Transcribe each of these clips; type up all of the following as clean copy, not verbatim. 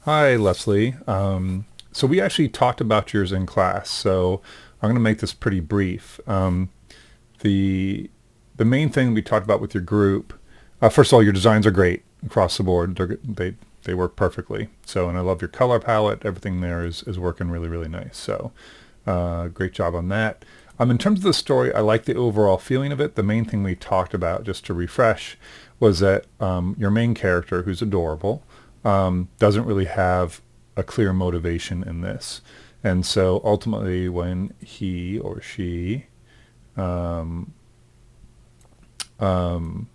Hi, Leslie. So we actually talked about yours in class, so I'm going to make this pretty brief. The the main thing we talked about with your group, first of all, your designs are great across the board. They work perfectly. So, and I love your color palette. Everything there is working really, really nice. So, great job on that. In terms of the story, I like the overall feeling of it. The main thing we talked about, just to refresh, was that your main character, who's adorable, doesn't really have a clear motivation in this. And so ultimately when he or she um, um,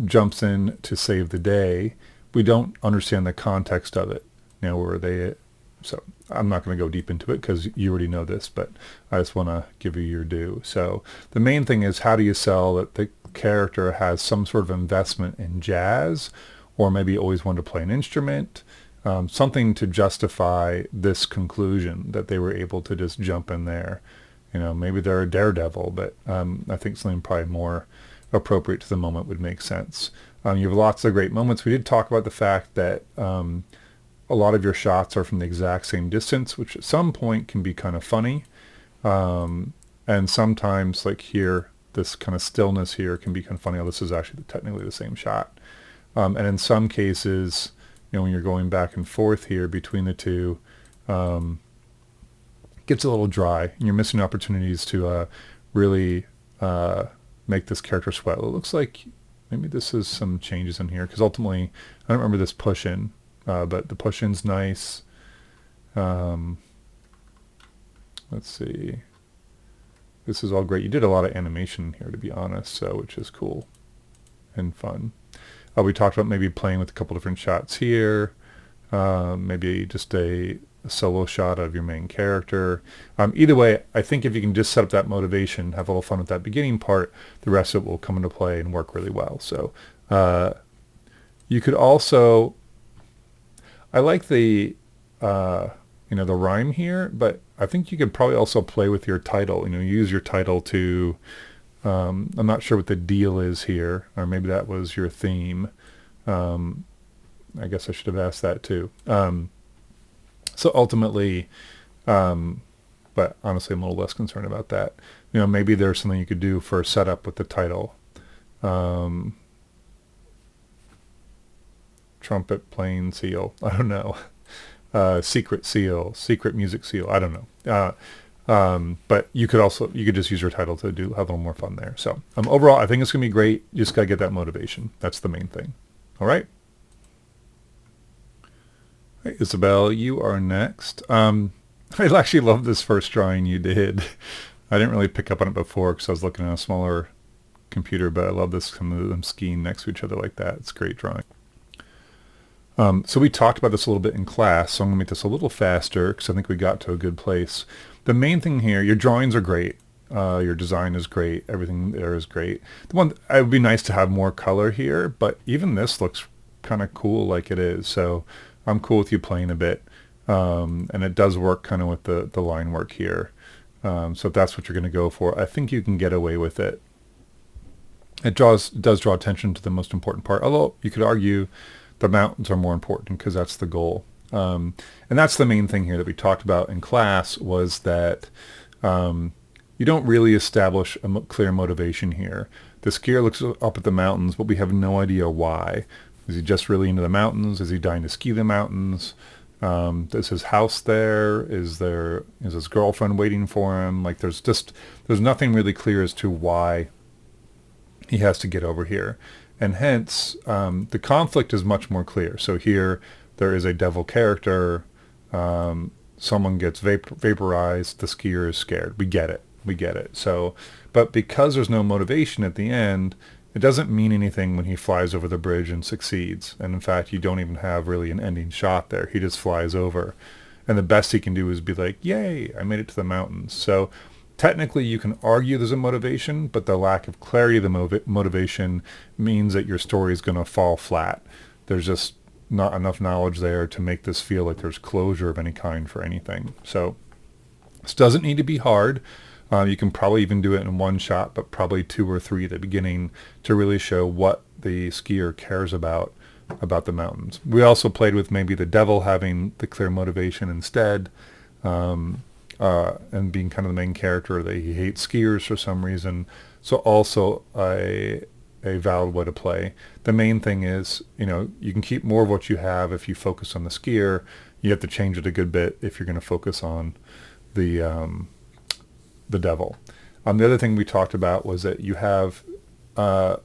jumps in to save the day, we don't understand the context of it. Were they... So I'm not going to go deep into it because you already know this, but I just want to give you your due. So the main thing is, how do you sell that the character has some sort of investment in jazz, or maybe always wanted to play an instrument, something to justify this conclusion that they were able to just jump in there. Maybe they're a daredevil, but I think something probably more appropriate to the moment would make sense. You have lots of great moments. We did talk about the fact that a lot of your shots are from the exact same distance, which at some point can be kind of funny. And sometimes, like here, this kind of stillness here can be kind of funny. Oh, this is actually technically the same shot. And in some cases, when you're going back and forth here between the two, it gets a little dry, and you're missing opportunities to really make this character sweat. It looks like maybe this is some changes in here, because ultimately, I don't remember this push-in, but the push-in's nice. Let's see. This is all great. You did a lot of animation here, to be honest, so which is cool and fun. We talked about maybe playing with a couple different shots here, maybe just a solo shot of your main character. Either way, I think if you can just set up that motivation, have a little fun with that beginning part, the rest of it will come into play and work really well. So you could also, I like the the rhyme here, but I think you could probably also play with your title. Use your title to... I'm not sure what the deal is here, or maybe that was your theme. I guess I should have asked that too. So ultimately, but honestly, I'm a little less concerned about that. Maybe there's something you could do for a setup with the title. Trumpet playing seal. I don't know. Secret seal, secret music seal. I don't know. But you could just use your title to have a little more fun there. So overall, I think it's going to be great. You just got to get that motivation. That's the main thing. All right. All right, Isabelle, you are next. I actually love this first drawing you did. I didn't really pick up on it before because I was looking at a smaller computer, but I love this, some of them skiing next to each other like that. It's a great drawing. So we talked about this a little bit in class, so I'm going to make this a little faster because I think we got to a good place. The main thing here, your drawings are great. Your design is great. Everything there is great. The one, it would be nice to have more color here, but even this looks kind of cool like it is. So I'm cool with you playing a bit. And it does work kind of with the line work here. So if that's what you're going to go for, I think you can get away with it. It does draw attention to the most important part, although you could argue the mountains are more important because that's the goal. And that's the main thing here that we talked about in class, was that you don't really establish a clear motivation here. The skier looks up at the mountains, but we have no idea why. Is he just really into the mountains? Is he dying to ski the mountains? Is his house there? Is his girlfriend waiting for him? Like there's nothing really clear as to why he has to get over here. And hence, the conflict is much more clear. So here, there is a devil character. Someone gets vaporized. The skier is scared. We get it. So, but because there's no motivation at the end, it doesn't mean anything when he flies over the bridge and succeeds. And in fact, you don't even have really an ending shot there. He just flies over. And the best he can do is be like, yay, I made it to the mountains. So technically, you can argue there's a motivation, but the lack of clarity of the motivation means that your story is going to fall flat. There's just not enough knowledge there to make this feel like there's closure of any kind for anything. So this doesn't need to be hard. You can probably even do it in one shot, but probably two or three at the beginning to really show what the skier cares about about the mountains. We also played with maybe the devil having the clear motivation instead, and being kind of the main character, that he hates skiers for some reason. So also a valid way to play. The main thing is, you can keep more of what you have if you focus on the skier. You have to change it a good bit if you're going to focus on the devil. The other thing we talked about was that you have some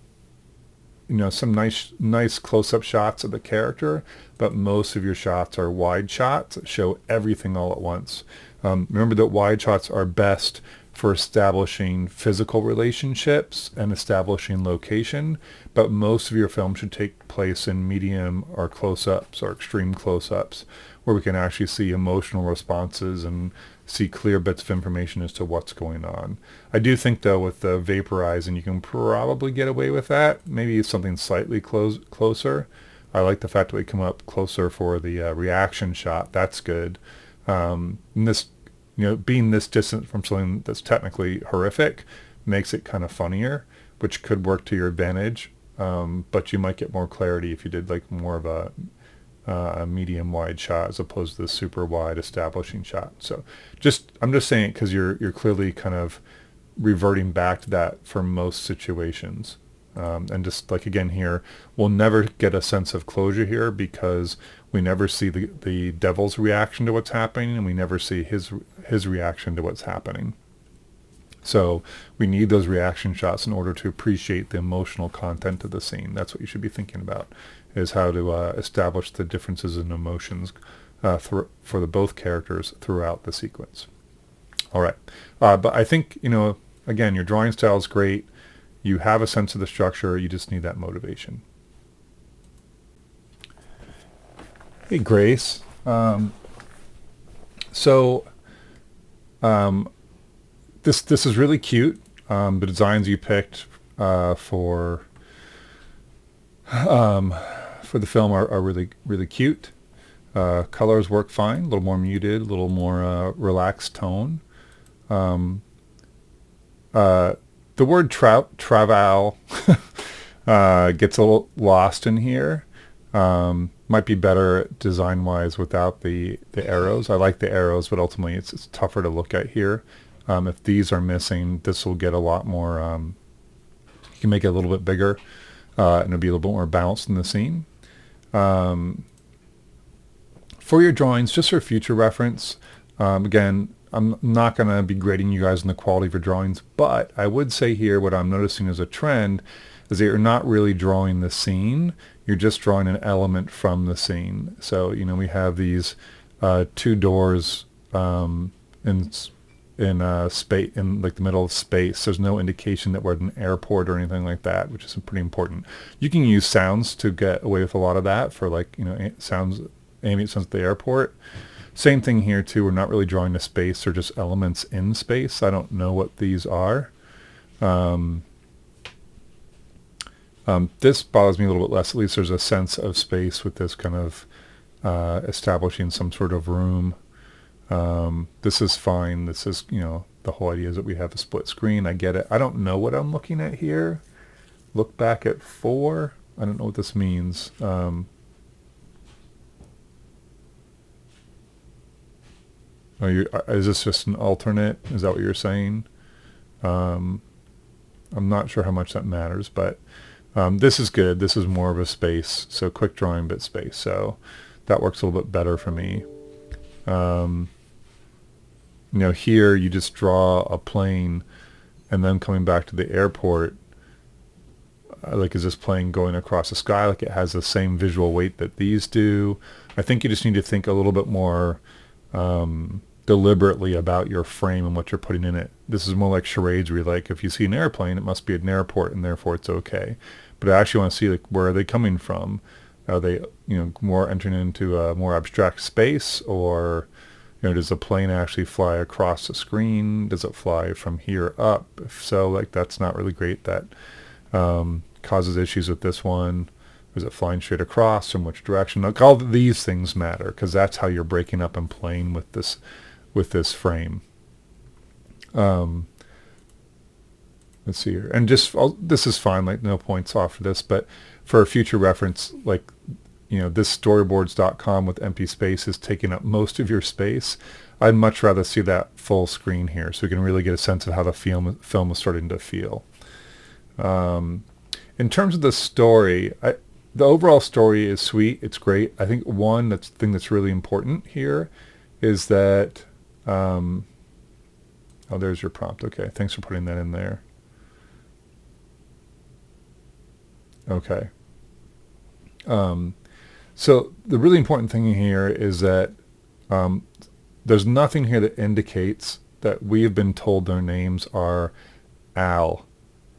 nice close-up shots of the character, but most of your shots are wide shots that show everything all at once. Remember that wide shots are best for establishing physical relationships and establishing location, but most of your film should take place in medium or close-ups or extreme close-ups, where we can actually see emotional responses and see clear bits of information as to what's going on. I do think, though, with the vaporizing, you can probably get away with that. Maybe something slightly closer. I like the fact that we come up closer for the reaction shot. That's good. And this, being this distant from something that's technically horrific makes it kind of funnier, which could work to your advantage. But you might get more clarity if you did like more of a medium wide shot as opposed to the super wide establishing shot. So I'm just saying it because you're clearly kind of reverting back to that for most situations. And just like again here, we'll never get a sense of closure here because we never see the devil's reaction to what's happening, and we never see his reaction to what's happening. So we need those reaction shots in order to appreciate the emotional content of the scene. That's what you should be thinking about, is how to establish the differences in emotions for the both characters throughout the sequence. All right. But I think, again, your drawing style is great. You have a sense of the structure. You just need that motivation. Hey, Grace. This is really cute. The designs you picked for the film are really, really cute. Colors work fine. A little more muted, a little more relaxed tone. The word travail gets a little lost in here. Might be better design-wise without the arrows. I like the arrows, but ultimately it's tougher to look at here. If these are missing, this will get a lot more, you can make it a little bit bigger, and it'll be a little bit more balanced in the scene. For your drawings, just for future reference, again, I'm not going to be grading you guys on the quality of your drawings, but I would say here what I'm noticing as a trend is that you're not really drawing the scene, you're just drawing an element from the scene. So, we have these two doors in space, in like the middle of space. There's no indication that we're at an airport or anything like that, which is pretty important. You can use sounds to get away with a lot of that for ambient sounds at the airport. Same thing here too. We're not really drawing the space. They're just elements in space. I don't know what these are. This bothers me a little bit less. At least there's a sense of space with this kind of establishing some sort of room. This is fine. This is, the whole idea is that we have a split screen. I get it. I don't know what I'm looking at here. Look back at 4. I don't know what this means. Is this just an alternate? Is that what you're saying? I'm not sure how much that matters, but this is good. This is more of a space. So quick drawing, but space. So that works a little bit better for me. Here you just draw a plane and then coming back to the airport, is this plane going across the sky? Like it has the same visual weight that these do. I think you just need to think a little bit more deliberately about your frame and what you're putting in it. This is more like charades where if you see an airplane, it must be at an airport and therefore it's okay. But I actually want to see where are they coming from? Are they more entering into a more abstract space, or does the plane actually fly across the screen? Does it fly from here up? If so, that's not really great. That causes issues with this one. Is it flying straight across? From which direction? All these things matter because that's how you're breaking up and playing with this frame. Let's see here, and this is fine. No points off for this, but for a future reference, like, this storyboards.com with empty space is taking up most of your space. I'd much rather see that full screen here so we can really get a sense of how the film is starting to feel. In terms of the story, the overall story is sweet. It's great. I think thing that's really important here is that, oh, there's your prompt. Okay, thanks for putting that in there. Okay. So the really important thing here is that there's nothing here that indicates that we have been told their names are Al,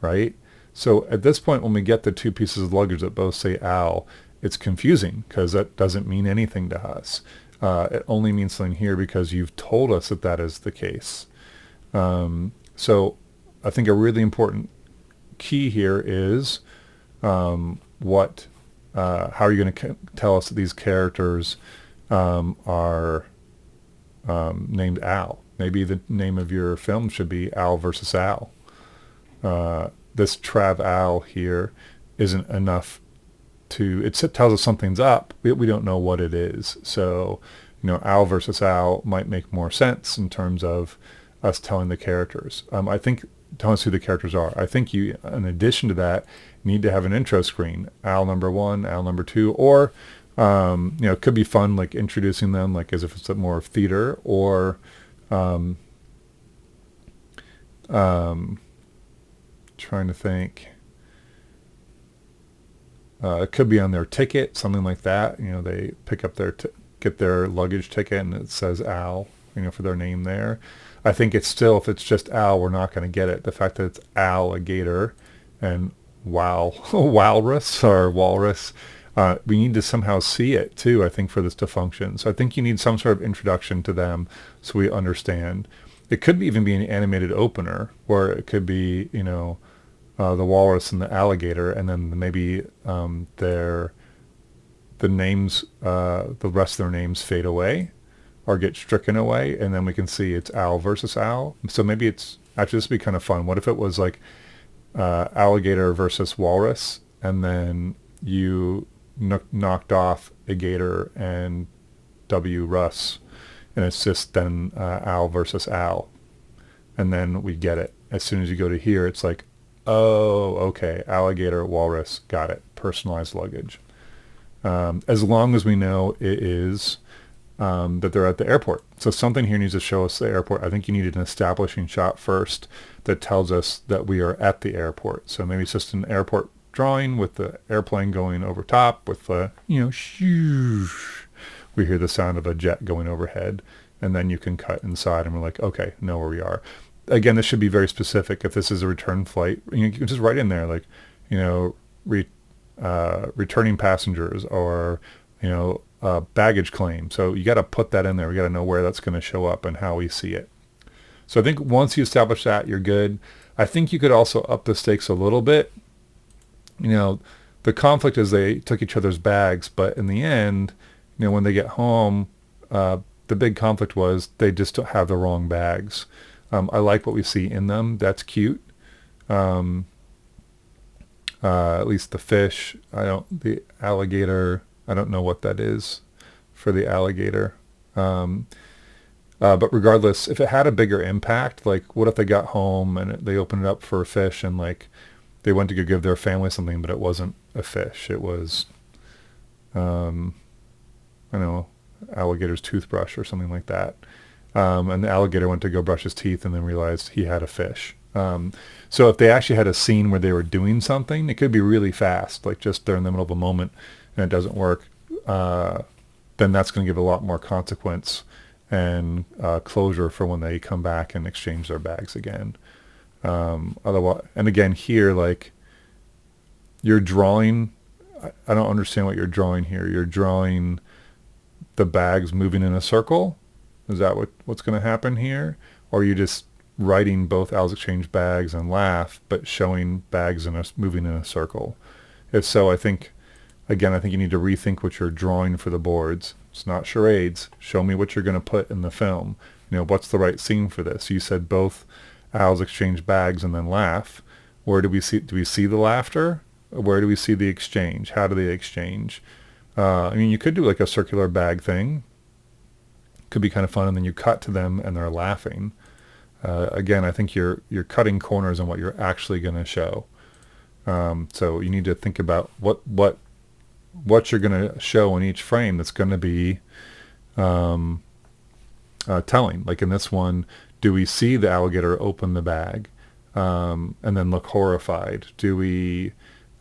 right? So at this point, when we get the two pieces of luggage that both say Al, it's confusing because that doesn't mean anything to us. It only means something here because you've told us that that is the case. So I think a really important key here is how are you going to tell us that these characters are named Al? Maybe the name of your film should be Al versus Al. This Trav Al here isn't enough it tells us something's up. We don't know what it is. So, Al versus Al might make more sense in terms of us telling the characters. I think telling us who the characters are. I think you, in addition to that, need to have an intro screen. Al number 1, Al number 2, or, it could be fun, like introducing them, like as if it's more of theater, or, trying to think. It could be on their ticket, something like that. They pick up get their luggage ticket and it says Al, for their name there. I think it's still, if it's just Al, we're not going to get it. The fact that it's alligator and walrus or walrus, we need to somehow see it too, I think, for this to function. So I think you need some sort of introduction to them so we understand. It could even be an animated opener, or it could be, the walrus and the alligator, and then maybe the names, the rest of their names fade away or get stricken away, and then we can see it's Al versus Al. So maybe it's actually, this would be kind of fun. What if it was like alligator versus walrus, and then you knocked off a gator and W Russ, and it's just then Al versus Al, and then we get it. As soon as you go to here, it's like, oh, okay, alligator, walrus, got it, personalized luggage. As long as we know it is that they're at the airport. So something here needs to show us the airport. I think you need an establishing shot first that tells us that we are at the airport. So maybe it's just an airport drawing with the airplane going over top with the, shoosh. We hear the sound of a jet going overhead, and then you can cut inside and we're like, okay, know where we are. Again, this should be very specific. If this is a return flight, you can just write in there, like, returning passengers, or, baggage claim. So you got to put that in there. We got to know where that's going to show up and how we see it. So I think once you establish that, you're good. I think you could also up the stakes a little bit. The conflict is they took each other's bags, but in the end, when they get home, the big conflict was they just don't have the wrong bags. I like what we see in them. That's cute. At least the fish. The alligator, I don't know what that is for the alligator. But regardless, if it had a bigger impact, like what if they got home and they opened it up for a fish, and like they went to go give their family something, but it wasn't a fish. It was, alligator's toothbrush or something like that. And the alligator went to go brush his teeth and then realized he had a fish. So if they actually had a scene where they were doing something, it could be really fast, like just they're in the middle of a moment and it doesn't work, then that's going to give a lot more consequence and closure for when they come back and exchange their bags again. Otherwise, and again here, like you're drawing, I don't understand what you're drawing here. You're drawing the bags moving in a circle. Is that what's going to happen here? Or are you just writing both Al's exchange bags and laugh, but showing bags moving in a circle? If so, I think you need to rethink what you're drawing for the boards. It's not charades. Show me what you're going to put in the film. What's the right scene for this? You said both Al's exchange bags and then laugh. Where do we see the laughter? Where do we see the exchange? How do they exchange? I mean, you could do like a circular bag thing. Could be kind of fun, and then you cut to them and they're laughing. Again, I think you're cutting corners on what you're actually going to show. So you need to think about what you're going to show in each frame that's going to be telling. Like in this one, do we see the alligator open the bag and then look horrified?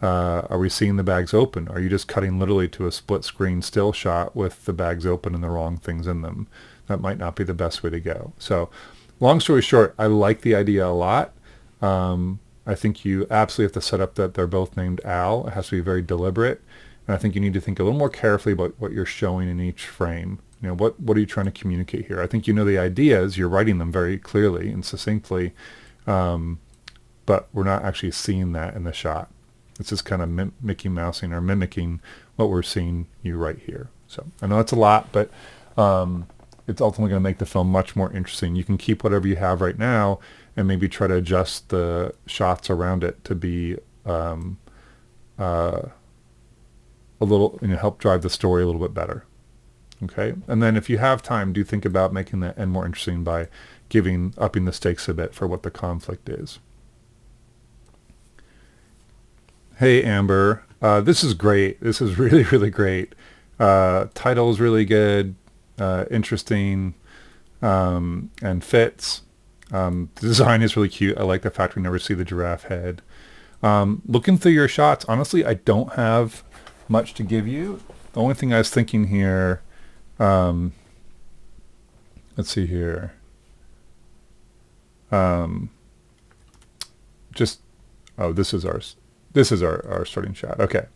Are we seeing the bags open? Are you just cutting literally to a split screen still shot with the bags open and the wrong things in them? That might not be the best way to go. So long story short, I like the idea a lot. I think you absolutely have to set up that they're both named Al. It has to be very deliberate. And I think you need to think a little more carefully about what you're showing in each frame. You know, what are you trying to communicate here? I think you know the ideas. You're writing them very clearly and succinctly, but we're not actually seeing that in the shot. It's just kind of Mickey Mousing or mimicking what we're seeing you right here. So I know it's a lot, but it's ultimately going to make the film much more interesting. You can keep whatever you have right now and maybe try to adjust the shots around it to be a little, help drive the story a little bit better. Okay, and then if you have time, do think about making the end more interesting by upping the stakes a bit for what the conflict is. Hey Amber, this is great. This is really, really great. Title is really good, interesting, and fits. The design is really cute. I like the fact we never see the giraffe head. Looking through your shots, honestly, I don't have much to give you. The only thing I was thinking here, let's see here. This is our starting shot. Okay.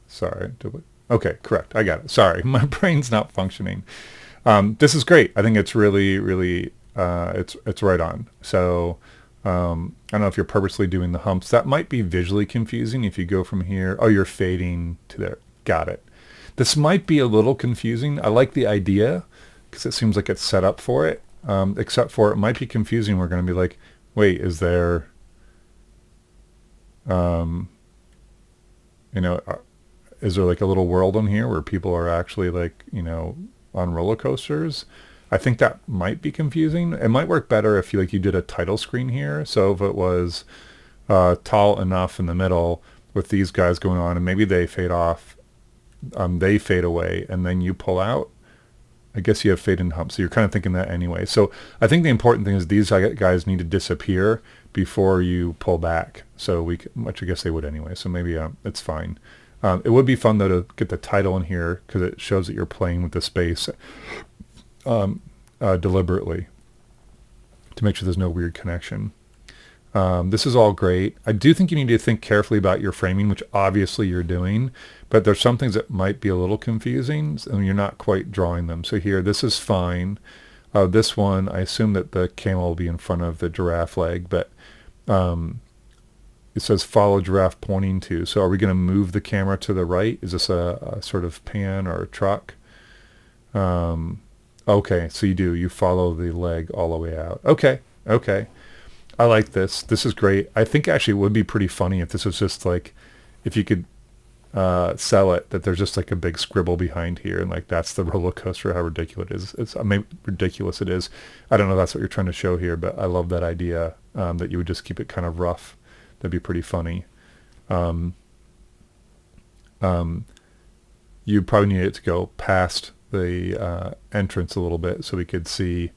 Sorry. Okay, correct. I got it. Sorry, my brain's not functioning. This is great. I think it's really, really, it's right on. So I don't know if you're purposely doing the humps. That might be visually confusing if you go from here. Oh, you're fading to there. Got it. This might be a little confusing. I like the idea because it seems like it's set up for it. Except for it might be confusing. We're going to be like, wait, is there... is there like a little world on here where people are actually like, on roller coasters? I think that might be confusing. It might work better if you did a title screen here. So if it was tall enough in the middle with these guys going on and maybe they fade off, they fade away and then you pull out. I guess you have fade and hump. So you're kind of thinking that anyway. So I think the important thing is these guys need to disappear before you pull back. So which I guess they would anyway. So maybe it's fine. It would be fun though to get the title in here because it shows that you're playing with the space deliberately to make sure there's no weird connection. This is all great. I do think you need to think carefully about your framing, which obviously you're doing, but there's some things that might be a little confusing and you're not quite drawing them. So here, this is fine. This one, I assume that the camel will be in front of the giraffe leg, but it says follow giraffe pointing to. So are we going to move the camera to the right? Is this a sort of pan or a truck? Okay, so you do. You follow the leg all the way out. Okay. I like this. This is great. I think actually it would be pretty funny if this was just like, if you could sell it, that there's just like a big scribble behind here and like that's the roller coaster, how ridiculous it is. Ridiculous it is. I don't know if that's what you're trying to show here, but I love that idea that you would just keep it kind of rough. That'd be pretty funny. You probably need it to go past the entrance a little bit so we could see,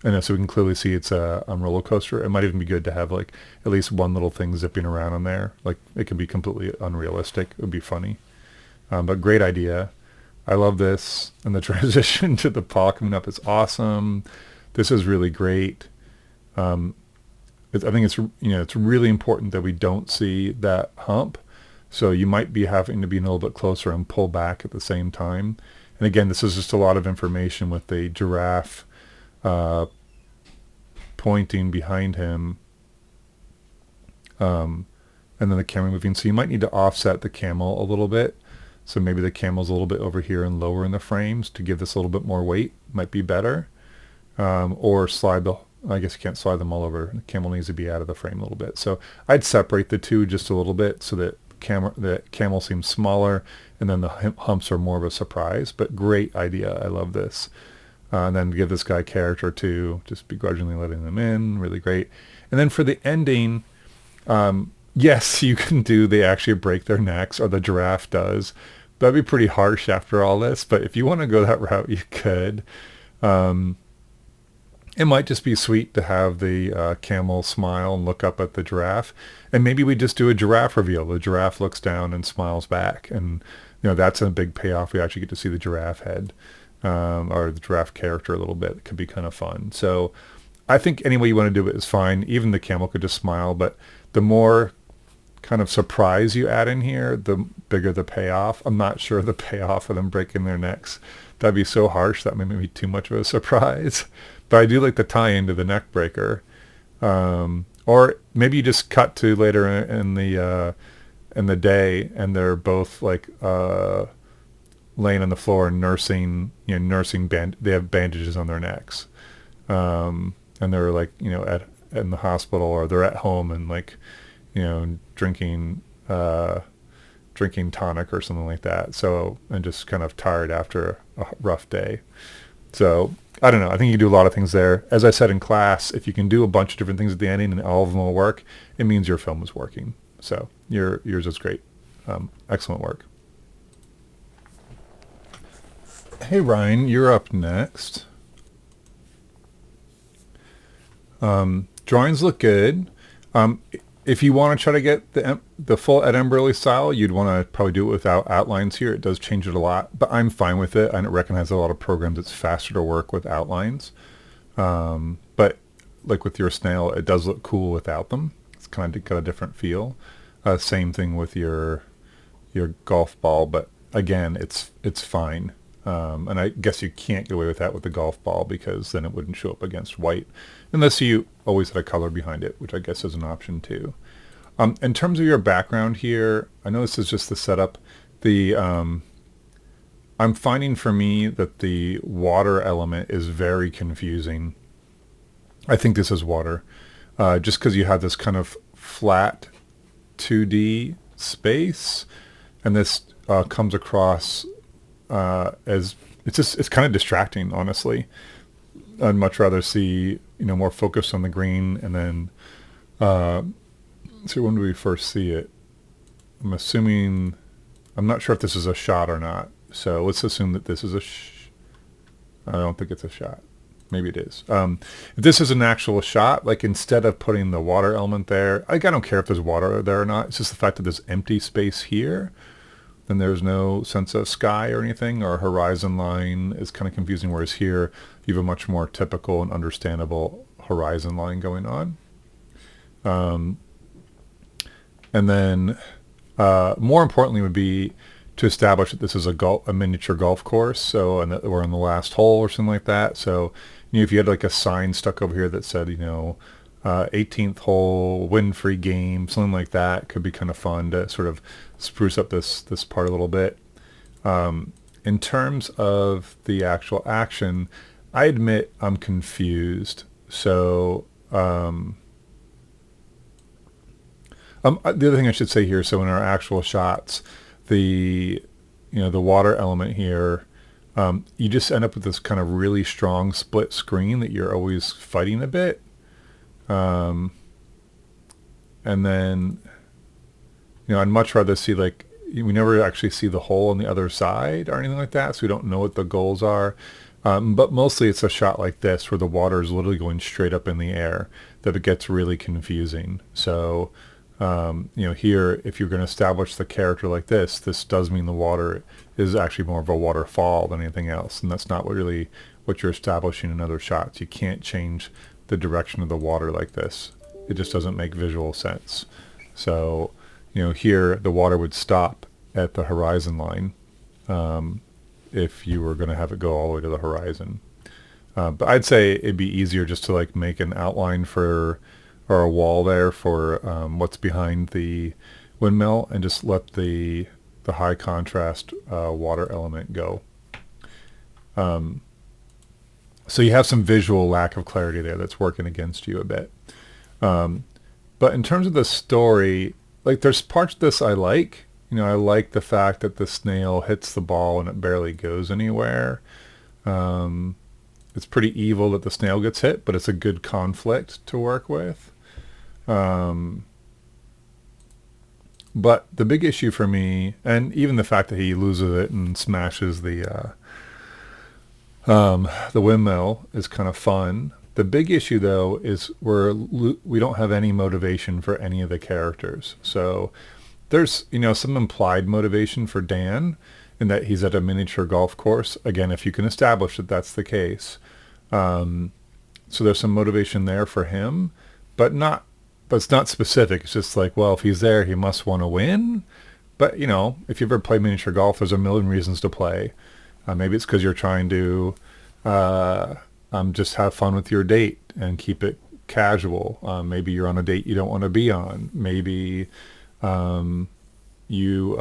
so we can clearly see it's a roller coaster. It might even be good to have like at least one little thing zipping around on there. Like it could be completely unrealistic. It would be funny. But great idea. I love this. And the transition to the paw coming up is awesome. This is really great. I think it's really important that we don't see that hump. So you might be having to be a little bit closer and pull back at the same time. And again, this is just a lot of information with the giraffe pointing behind him, and then the camera moving. So you might need to offset the camel a little bit. So maybe the camel's a little bit over here and lower in the frames to give this a little bit more weight. Might be better. Or slide the I guess you can't slide them all over. The camel needs to be out of the frame a little bit. So I'd separate the two just a little bit so that the camel seems smaller and then the humps are more of a surprise. But great idea. I love this. And then give this guy character too, just begrudgingly letting them in. Really great. And then for the ending, yes, you can do they actually break their necks, or the giraffe does. That'd be pretty harsh after all this. But if you want to go that route, you could. It might just be sweet to have the camel smile and look up at the giraffe. And maybe we just do a giraffe reveal. The giraffe looks down and smiles back. And, that's a big payoff. We actually get to see the giraffe head or the giraffe character a little bit. It could be kind of fun. So I think any way you want to do it is fine. Even the camel could just smile. But the more kind of surprise you add in here, the bigger the payoff. I'm not sure the payoff of them breaking their necks. That'd be so harsh. That may be too much of a surprise. But I do like the tie-in to the neck breaker. Or maybe you just cut to later in the day, and they're both like laying on the floor and nursing they have bandages on their necks, and they're like in the hospital, or they're at home and like drinking tonic or something like that. So, and just kind of tired after a rough day. So I don't know. I think you can do a lot of things there. As I said in class, if you can do a bunch of different things at the ending and all of them will work, it means your film is working. So yours is great. Excellent work. Hey, Ryan, you're up next. Drawings look good. If you want to try to get the full Ed Emberley style, you'd want to probably do it without outlines here. It does change it a lot, but I'm fine with it. I recognize a lot of programs it's faster to work with outlines. But like with your snail, it does look cool without them. It's kind of got a different feel. Same thing with your golf ball, but again, it's fine. And I guess you can't get away with that with the golf ball, because then it wouldn't show up against white, unless you always had a color behind it, which I guess is an option too. In terms of your background here, I know this is just the setup. I'm finding for me that the water element is very confusing. I think this is water, just because you have this kind of flat 2D space, and this comes across as it's kind of distracting, honestly. I'd much rather see more focus on the green, and then so when do we first see it? I'm not sure if this is a shot or not, so let's assume that this is I don't think it's a shot. Maybe it is. If this is an actual shot, like instead of putting the water element there, I don't care if there's water there or not. It's just the fact that there's empty space here, then there's no sense of sky or anything, or horizon line is kind of confusing, whereas here you have a much more typical and understandable horizon line going on. And then more importantly would be to establish that this is a miniature golf course, so and that we're on the last hole or something like that. So if you had like a sign stuck over here that said 18th hole, wind-free game, something like that, could be kind of fun to sort of spruce up this part a little bit. In terms of the actual action, I admit I'm confused. So the other thing I should say here, so in our actual shots, the water element here, you just end up with this kind of really strong split screen that you're always fighting a bit. And then, I'd much rather see, like, we never actually see the hole on the other side or anything like that, so we don't know what the goals are. But mostly it's a shot like this where the water is literally going straight up in the air that it gets really confusing. So, here, if you're going to establish the character like this does mean the water is actually more of a waterfall than anything else. And that's not what you're establishing in other shots. You can't change the direction of the water like this. It just doesn't make visual sense. So, here the water would stop at the horizon line if you were going to have it go all the way to the horizon. But I'd say it'd be easier just to like make an outline or a wall there for what's behind the windmill, and just let the high contrast water element go. So you have some visual lack of clarity there that's working against you a bit. But in terms of the story, like there's parts of this I like. You know, I like the fact that the snail hits the ball and it barely goes anywhere. It's pretty evil that the snail gets hit, but it's a good conflict to work with. But the big issue for me, and even the fact that he loses it and smashes the windmill is kind of fun. The big issue, though, is we don't have any motivation for any of the characters. So there's, you know, some implied motivation for Dan in that he's at a miniature golf course. Again, if you can establish that that's the case. So there's some motivation there for him, but it's not specific. It's just like, well, if he's there, he must want to win. But, you know, if you ever play miniature golf, there's a million reasons to play. Maybe it's because you're trying to just have fun with your date and keep it casual. Maybe you're on a date you don't want to be on. Maybe you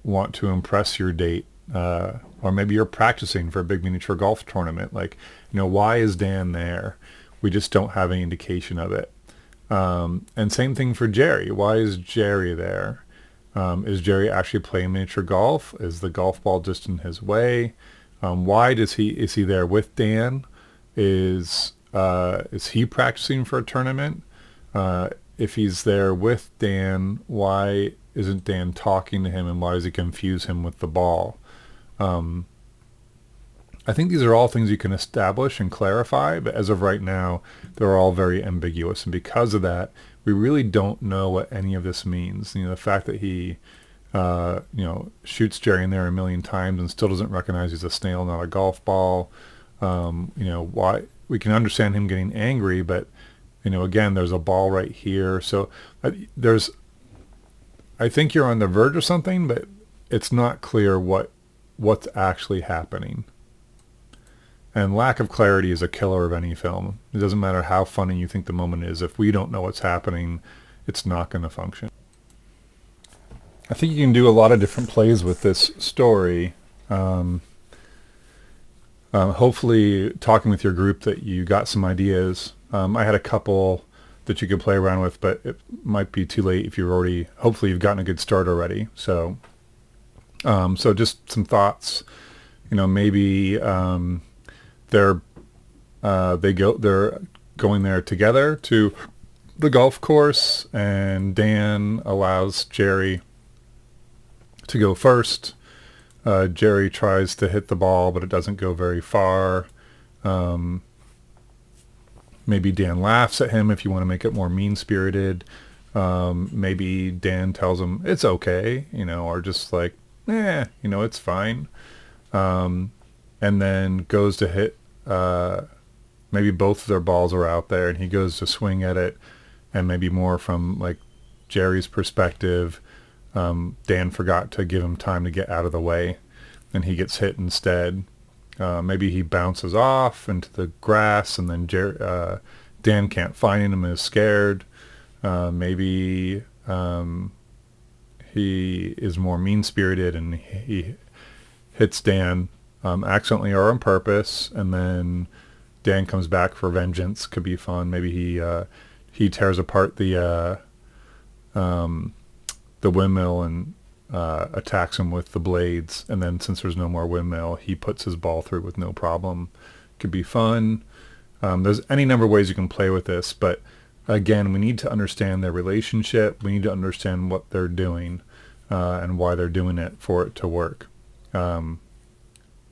want to impress your date. Or maybe you're practicing for a big miniature golf tournament. Like, you know, why is Dan there? We just don't have any indication of it. And same thing for Jerry. Why is Jerry there? Is Jerry actually playing miniature golf? Is the golf ball just in his way? Why is he there with Dan? Is he practicing for a tournament? If he's there with Dan, why isn't Dan talking to him, and why does he confuse him with the ball? I think these are all things you can establish and clarify, but as of right now, they're all very ambiguous. And because of that, we really don't know what any of this means. You know, the fact that he, shoots Jerry in there a million times and still doesn't recognize he's a snail, not a golf ball. Why we can understand him getting angry, but, you know, again, there's a ball right here. So I think you're on the verge of something, but it's not clear what's actually happening. And lack of clarity is a killer of any film. It doesn't matter how funny you think the moment is. If we don't know what's happening, it's not going to function. I think you can do a lot of different plays with this story. Hopefully talking with your group that you got some ideas. I had a couple that you could play around with, but it might be too late if hopefully you've gotten a good start already. So just some thoughts. You know, maybe they're going there together to the golf course, and Dan allows Jerry to go first. Jerry tries to hit the ball, but it doesn't go very far. Maybe Dan laughs at him if you want to make it more mean-spirited. Maybe Dan tells him it's okay, you know, or just like, it's fine. And then goes to hit, maybe both of their balls are out there, and he goes to swing at it, and maybe more from like Jerry's perspective, Dan forgot to give him time to get out of the way, and he gets hit instead. Maybe he bounces off into the grass, and then Dan can't find him and is scared. Maybe he is more mean-spirited, and he hits Dan accidentally or on purpose, and then Dan comes back for vengeance. Could be fun. Maybe he tears apart the windmill and attacks him with the blades, and then since there's no more windmill, he puts his ball through with no problem. Could be fun. There's any number of ways you can play with this, but again, we need to understand their relationship. We need to understand what they're doing and why they're doing it for it to work.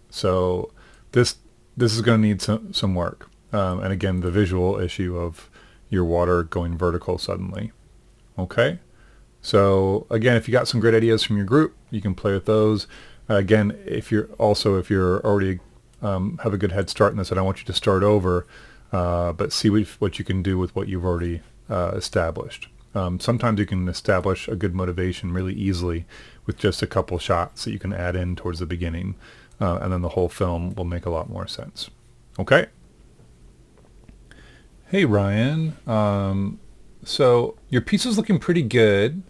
So this is going to need some work. And again, the visual issue of your water going vertical suddenly. Okay? So again, if you got some great ideas from your group, you can play with those. Again, if you're already have a good head start in this, I don't want you to start over, but see what you can do with what you've already established. Sometimes you can establish a good motivation really easily with just a couple shots that you can add in towards the beginning, and then the whole film will make a lot more sense. Okay? Hey, Ryan. So your piece is looking pretty good.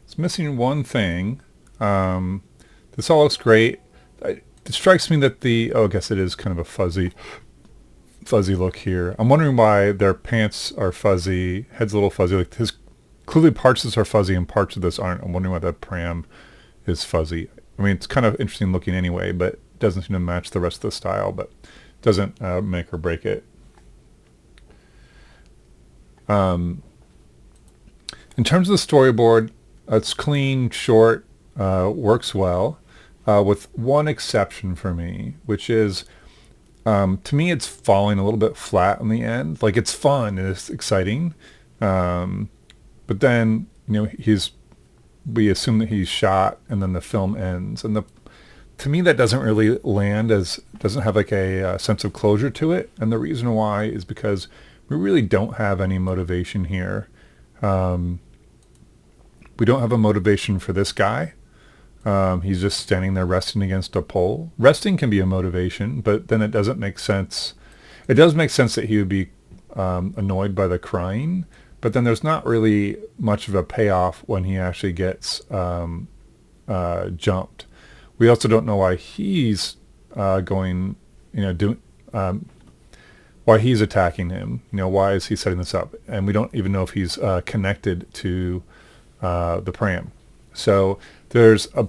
It's missing one thing. This all looks great. It strikes me that I guess it is kind of a fuzzy fuzzy look here. I'm wondering why their pants are fuzzy, head's a little fuzzy. Like his clearly parts of this are fuzzy and parts of this aren't. I'm wondering why that pram is fuzzy. I mean, it's kind of interesting looking anyway, but doesn't seem to match the rest of the style, but doesn't make or break it. In terms of the storyboard, it's clean, short, works well, with one exception for me, which is, to me, it's falling a little bit flat in the end. Like, it's fun and it's exciting, but then, we assume that he's shot and then the film ends. And to me, that doesn't really land doesn't have like a sense of closure to it. And the reason why is because we really don't have any motivation here. We don't have a motivation for this guy. He's just standing there resting against a pole. Resting can be a motivation, but then it doesn't make sense. It does make sense that he would be annoyed by the crying, but then there's not really much of a payoff when he actually gets jumped. We also don't know why he's why he's attacking him. Why is he setting this up? And we don't even know if he's connected to the pram. So there's a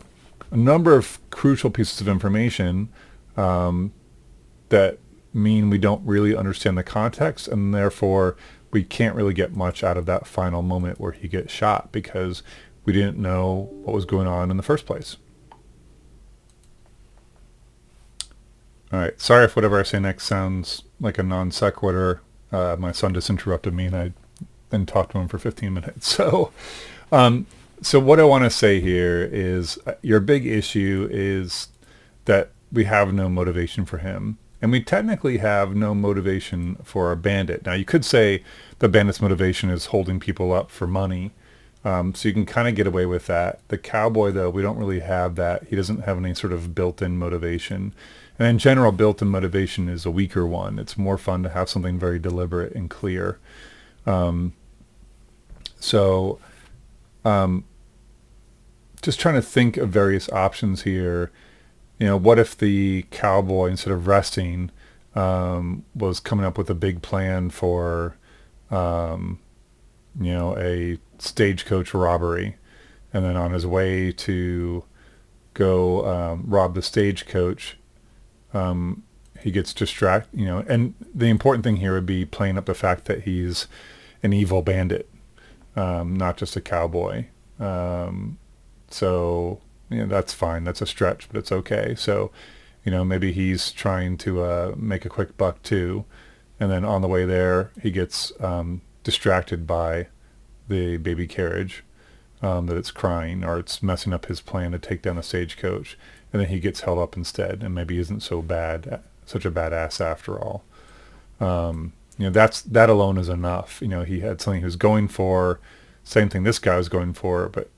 number of crucial pieces of information that mean we don't really understand the context, and therefore we can't really get much out of that final moment where he gets shot because we didn't know what was going on in the first place. All right, sorry if whatever I say next sounds like a non sequitur. My son just interrupted me and I then talked to him for 15 minutes. So what I want to say here is your big issue is that we have no motivation for him. And we technically have no motivation for a bandit. Now, you could say the bandit's motivation is holding people up for money. So you can kind of get away with that. The cowboy, though, we don't really have that. He doesn't have any sort of built-in motivation. And in general, built-in motivation is a weaker one. It's more fun to have something very deliberate and clear. Just trying to think of various options here. What if the cowboy, instead of resting, was coming up with a big plan for, a stagecoach robbery, and then on his way to go rob the stagecoach, he gets distracted. And the important thing here would be playing up the fact that he's an evil bandit, not just a cowboy. So that's fine. That's a stretch, but it's okay. So, maybe he's trying to make a quick buck too. And then on the way there, he gets distracted by the baby carriage, that it's crying or it's messing up his plan to take down the stagecoach. And then he gets held up instead and maybe isn't such a badass after all. That alone is enough. He had something he was going for, same thing this guy was going for, but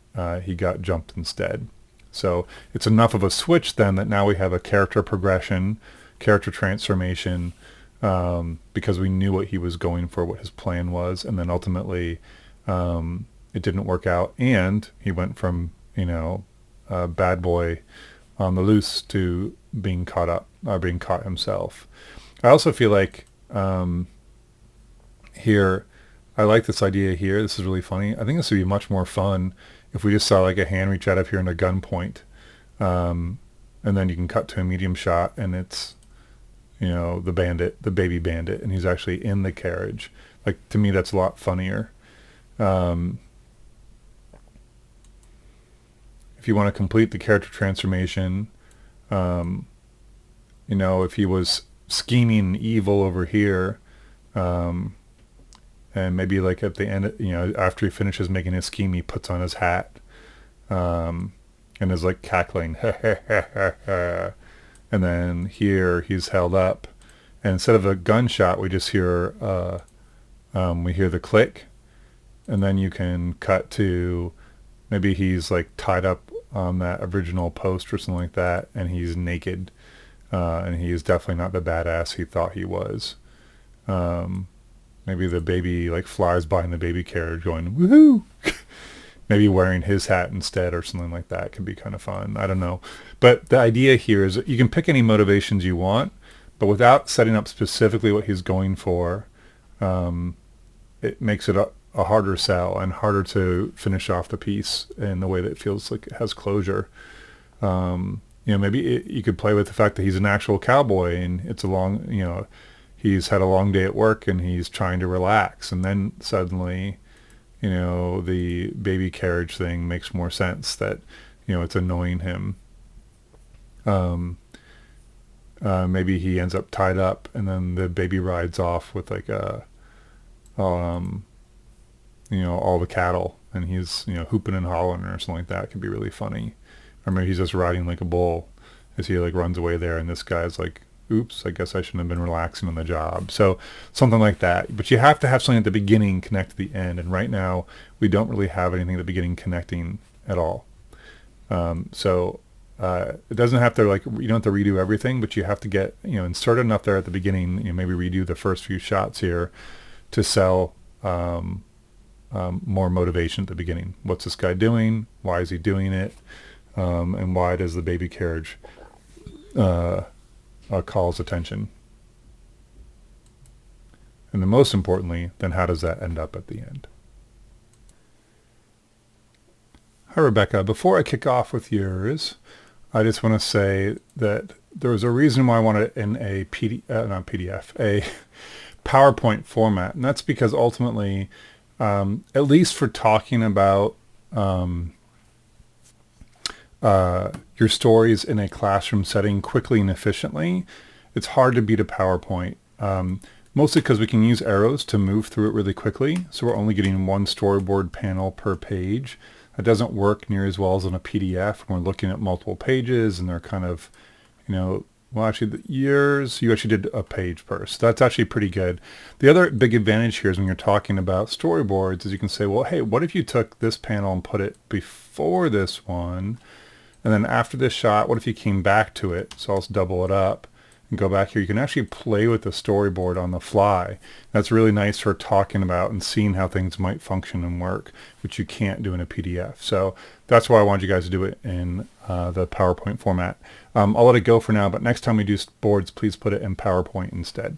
he got jumped instead. So it's enough of a switch then that now we have a character progression, character transformation, because we knew what he was going for, what his plan was, and then ultimately it didn't work out, and he went from a bad boy on the loose to being caught himself. I also feel like here, I like this idea here. This is really funny. I think this would be much more fun if we just saw like a hand reach out up here and a gun point, and then you can cut to a medium shot and it's, the bandit, the baby bandit, and he's actually in the carriage. Like, to me, that's a lot funnier. If you want to complete the character transformation, if he was scheming evil over here, and maybe like at the end, after he finishes making his scheme, he puts on his hat, and is like cackling, and then here he's held up, and instead of a gunshot, we just hear, we hear the click, and then you can cut to maybe he's like tied up on that original post or something like that, and he's naked, and he is definitely not the badass he thought he was. Maybe the baby like flies by in the baby carriage going woohoo. Maybe wearing his hat instead or something like that could be kind of fun. I don't know, but the idea here is that you can pick any motivations you want, but without setting up specifically what he's going for, it makes it a harder sell and harder to finish off the piece in the way that it feels like it has closure. Maybe you could play with the fact that he's an actual cowboy and it's a long, he's had a long day at work and he's trying to relax, and then suddenly, the baby carriage thing makes more sense, that, it's annoying him. Maybe he ends up tied up and then the baby rides off with like all the cattle, and he's, hooping and hollering or something like that. It could be really funny. Or maybe he's just riding like a bull as he like runs away there, and this guy's like, oops, I guess I shouldn't have been relaxing on the job. So something like that. But you have to have something at the beginning connect to the end, and right now we don't really have anything at the beginning connecting at all. It doesn't have to, like, you don't have to redo everything, but you have to get, insert enough there at the beginning, maybe redo the first few shots here to sell more motivation at the beginning. What's this guy doing? Why is he doing it? And why does the baby carriage call his attention? And then most importantly, then how does that end up at the end? Hi, Rebecca. Before I kick off with yours, I just want to say that there was a reason why I wanted it in a not PDF, a PowerPoint format. And that's because ultimately, at least for talking about your stories in a classroom setting quickly and efficiently, it's hard to beat a PowerPoint. Mostly because we can use arrows to move through it really quickly. So we're only getting one storyboard panel per page. That doesn't work near as well as on a PDF when we're looking at multiple pages and they're kind of, actually you actually did a page per. So that's actually pretty good. The other big advantage here is when you're talking about storyboards is you can say, well, hey, what if you took this panel and put it before this one? And then after this shot, what if you came back to it? So I'll double it up and go back here. You can actually play with the storyboard on the fly. That's really nice for talking about and seeing how things might function and work, which you can't do in a PDF. So that's why I wanted you guys to do it in the PowerPoint format. I'll let it go for now, but next time we do boards, please put it in PowerPoint instead.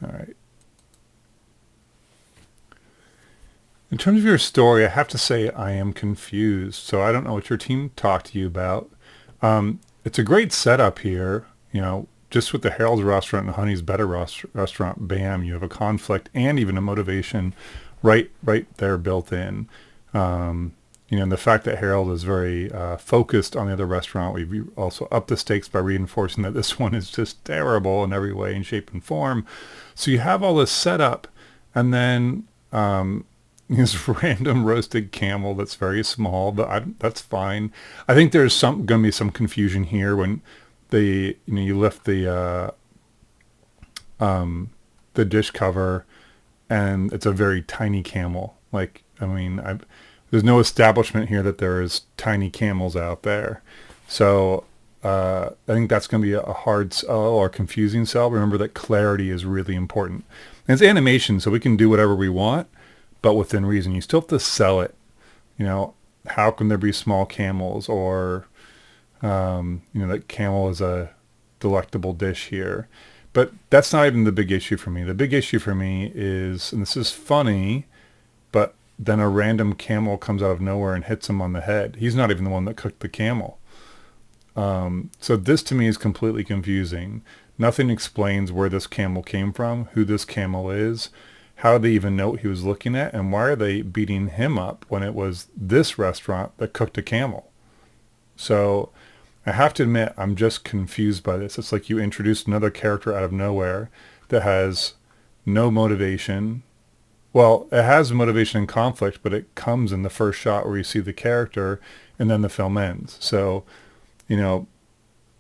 All right. In terms of your story, I have to say I am confused. So I don't know what your team talked to you about. It's a great setup here, just with the Harold's restaurant and Honey's Better restaurant, bam, you have a conflict and even a motivation right there built in. And the fact that Harold is very focused on the other restaurant, we've also upped the stakes by reinforcing that this one is just terrible in every way and shape and form. So you have all this setup, and then this random roasted camel that's very small, but that's fine. I think there's going to be some confusion here when you lift the dish cover and it's a very tiny camel. There's no establishment here that there is tiny camels out there. So I think that's going to be a hard sell or confusing sell. Remember that clarity is really important. And it's animation, so we can do whatever we want, but within reason. You still have to sell it. How can there be small camels, or that camel is a delectable dish here. But that's not even the big issue for me. The big issue for me is, and this is funny, but then a random camel comes out of nowhere and hits him on the head. He's not even the one that cooked the camel. So this to me is completely confusing. Nothing explains where this camel came from, who this camel is, how they even know what he was looking at, and why are they beating him up when it was this restaurant that cooked a camel? So I have to admit, I'm just confused by this. It's like you introduced another character out of nowhere that has no motivation. Well, it has motivation and conflict, but it comes in the first shot where you see the character, and then the film ends. So,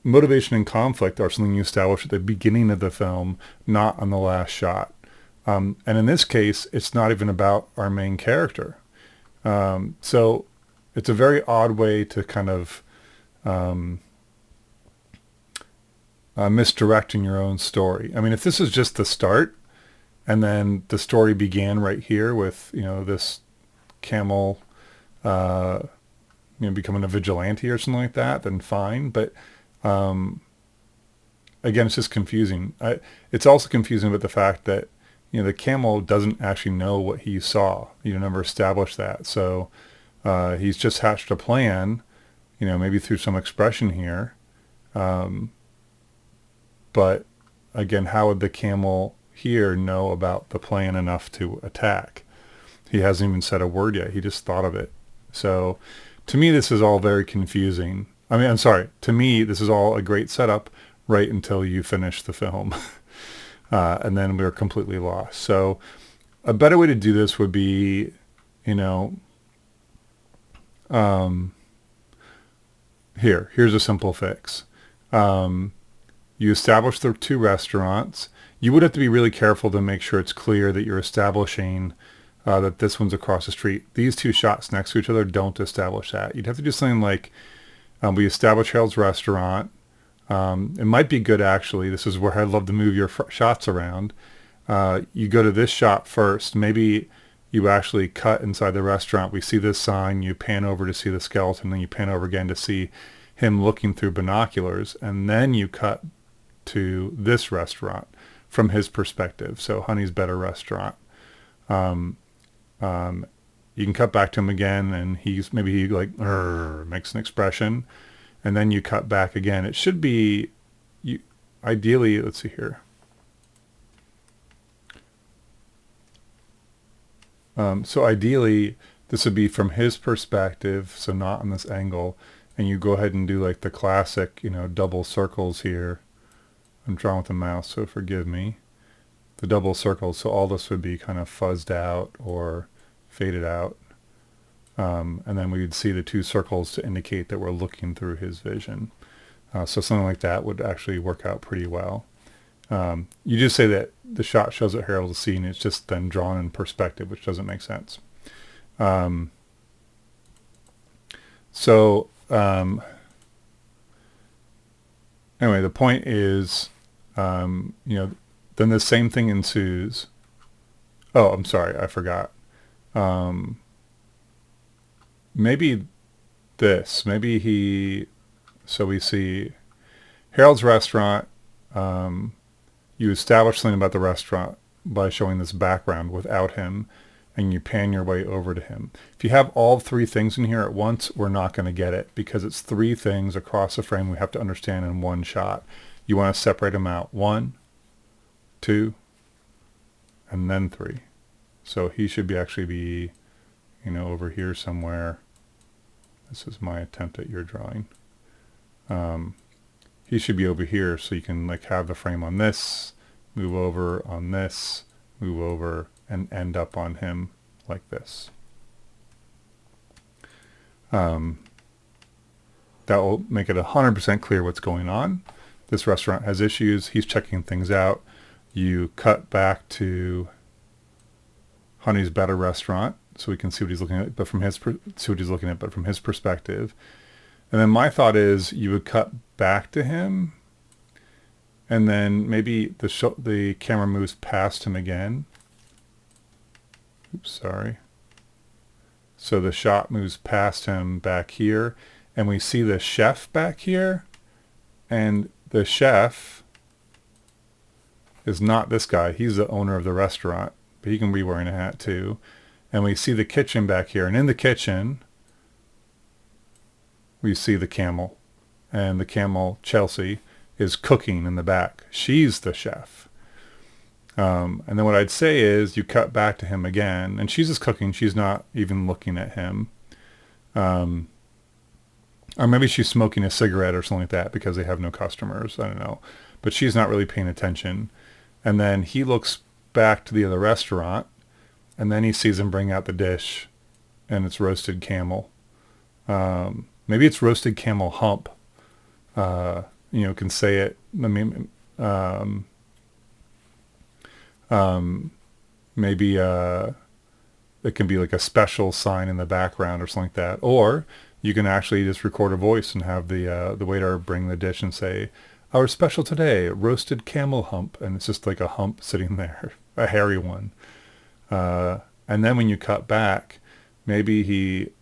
motivation and conflict are something you establish at the beginning of the film, not on the last shot. And in this case, it's not even about our main character. So it's a very odd way to kind of misdirecting your own story. I mean, if this is just the start, and then the story began right here with, this camel, becoming a vigilante or something like that, then fine. But Again, it's just confusing. It's also confusing with the fact that, the camel doesn't actually know what he saw. You never established that. So he's just hatched a plan, maybe through some expression here. But again, how would the camel here know about the plan enough to attack? He hasn't even said a word yet. He just thought of it. So to me, this is all very confusing. I mean, I'm sorry. To me, this is all a great setup right until you finish the film. And then we're completely lost. So a better way to do this would be, here's a simple fix. You establish the two restaurants. You would have to be really careful to make sure it's clear that you're establishing that this one's across the street. These two shots next to each other don't establish that. You'd have to do something like we establish Harold's restaurant. It might be good, actually. This is where I'd love to move your shots around. You go to this shot first. Maybe you actually cut inside the restaurant. We see this sign. You pan over to see the skeleton. Then you pan over again to see him looking through binoculars. And then you cut to this restaurant from his perspective. So Honey's Better Restaurant. You can cut back to him again, and he like makes an expression, and then you cut back again. It should be, ideally, let's see here. So ideally, this would be from his perspective, so not on this angle, and you go ahead and do like the classic, double circles here. I'm drawing with the mouse, so forgive me. The double circles, so all this would be kind of fuzzed out or faded out. And then we would see the two circles to indicate that we're looking through his vision. So something like that would actually work out pretty well. You just say that the shot shows what Harold is seeing. It's just then drawn in perspective, which doesn't make sense. Anyway, the point is, then the same thing ensues. Oh, I'm sorry, I forgot. Maybe this. So we see Harold's restaurant. You establish something about the restaurant by showing this background without him, and you pan your way over to him. If you have all three things in here at once, we're not going to get it because it's three things across the frame we have to understand in one shot. You want to separate them out. 1, 2, and then 3. So he should actually be, over here somewhere. This is my attempt at your drawing. He should be over here, so you can have the frame on this, move over on this, move over, and end up on him like this. That will make it 100% clear what's going on. This restaurant has issues. He's checking things out. You cut back to Honey's Better Restaurant, so we can see what he's looking at, but from his perspective. And then my thought is you would cut back to him, and then maybe the camera moves past him again. Oops, sorry. So the shot moves past him back here, and we see the chef back here, and the chef is not this guy. He's the owner of the restaurant, but he can be wearing a hat too. And we see the kitchen back here, and in the kitchen we see the camel, and the camel, Chelsea, is cooking in the back. She's the chef. And then what I'd say is you cut back to him again, and she's just cooking. She's not even looking at him. Or maybe she's smoking a cigarette or something like that because they have no customers. I don't know. But she's not really paying attention. And then he looks back to the other restaurant, and then he sees him bring out the dish, and it's roasted camel. Maybe it's roasted camel hump. Can say it. I mean, maybe it can be like a special sign in the background or something like that. Or you can actually just record a voice and have the waiter bring the dish and say, "Our special today, roasted camel hump," and it's just like a hump sitting there, a hairy one. And then when you cut back, maybe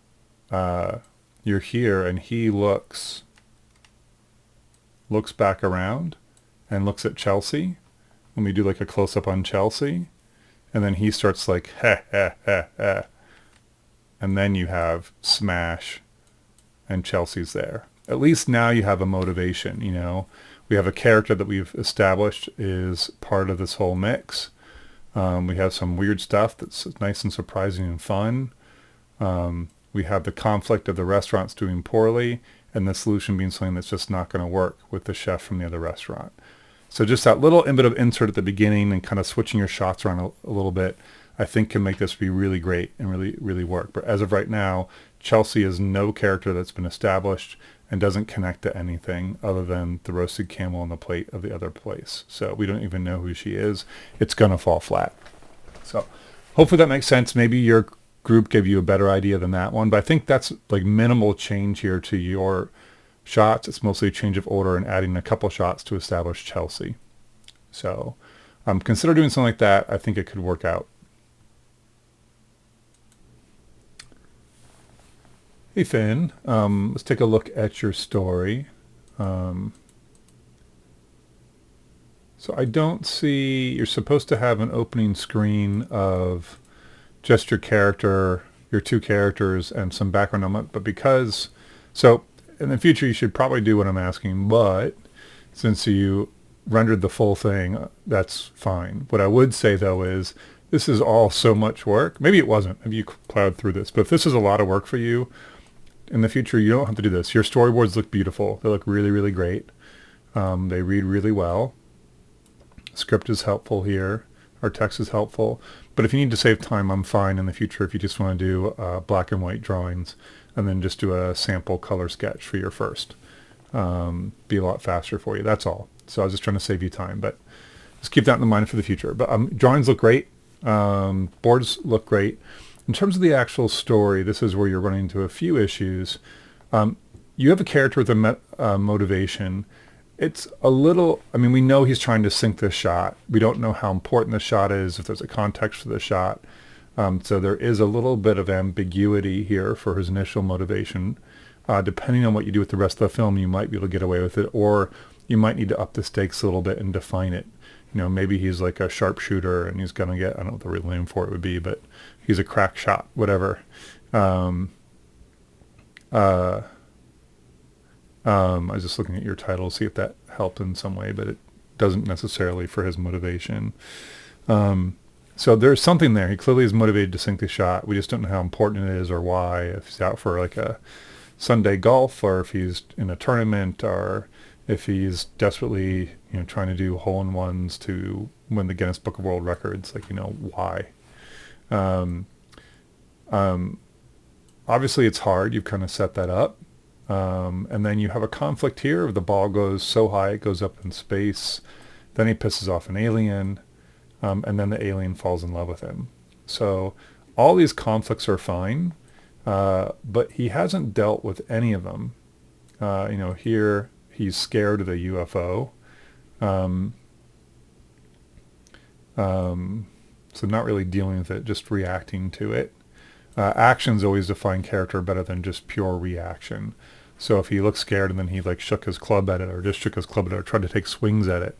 you're here and he looks looks back around and looks at Chelsea when we do like a close-up on Chelsea, and then he starts like, ha, ha, ha, ha. And then you have smash and Chelsea's there. At least now you have a motivation, you know. We have a character that we've established is part of this whole mix. We have some weird stuff that's nice and surprising and fun. We have the conflict of the restaurants doing poorly and the solution being something that's just not going to work with the chef from the other restaurant. So just that little bit of insert at the beginning and kind of switching your shots around a little bit, I think can make this be really great and really, really work. But as of right now, Chelsea is no character that's been established and doesn't connect to anything other than the roasted camel on the plate of the other place. So we don't even know who she is. It's going to fall flat. So hopefully that makes sense. Maybe your group gave you a better idea than that one, but I think that's like minimal change here to your shots. It's mostly a change of order and adding a couple shots to establish Chelsea. So consider doing something like that. I think it could work out. Hey Finn, let's take a look at your story. So I don't see, you're supposed to have an opening screen of just your character, your two characters, and some background element, but because, so in the future you should probably do what I'm asking, but since you rendered the full thing, that's fine. What I would say though is, this is all so much work. Maybe it wasn't, maybe you plowed through this, but if this is a lot of work for you, in the future, you don't have to do this. Your storyboards look beautiful. They look really, really great. They read really well. Script is helpful here. Our text is helpful. But if you need to save time, I'm fine in the future if you just want to do black and white drawings and then just do a sample color sketch for your first. Be a lot faster for you. That's all. So I was just trying to save you time. But just keep that in mind for the future. But drawings look great. Boards look great. In terms of the actual story, this is where you're running into a few issues. You have a character with a motivation. It's a little, I mean, we know he's trying to sink this shot. We don't know how important the shot is, if there's a context for the shot. So there is a little bit of ambiguity here for his initial motivation. Depending on what you do with the rest of the film, you might be able to get away with it, or you might need to up the stakes a little bit and define it. You know, maybe he's like a sharpshooter and he's going to get, I don't know what the real name for it would be, but he's a crack shot, whatever. I was just looking at your title to see if that helped in some way, but it doesn't necessarily for his motivation. So there's something there. He clearly is motivated to sink the shot. We just don't know how important it is or why. If he's out for like a Sunday golf, or if he's in a tournament, or if he's desperately, you know, trying to do hole-in-ones to win the Guinness Book of World Records. Like, you know, why? Obviously it's hard. You've kind of set that up. And then you have a conflict here. The ball goes so high, it goes up in space. Then he pisses off an alien. And then the alien falls in love with him. So all these conflicts are fine. But he hasn't dealt with any of them. You know, here he's scared of the UFO. So not really dealing with it, just reacting to it. Actions always define character better than just pure reaction. So if he looks scared and then he like shook his club at it, or just shook his club at it, or tried to take swings at it,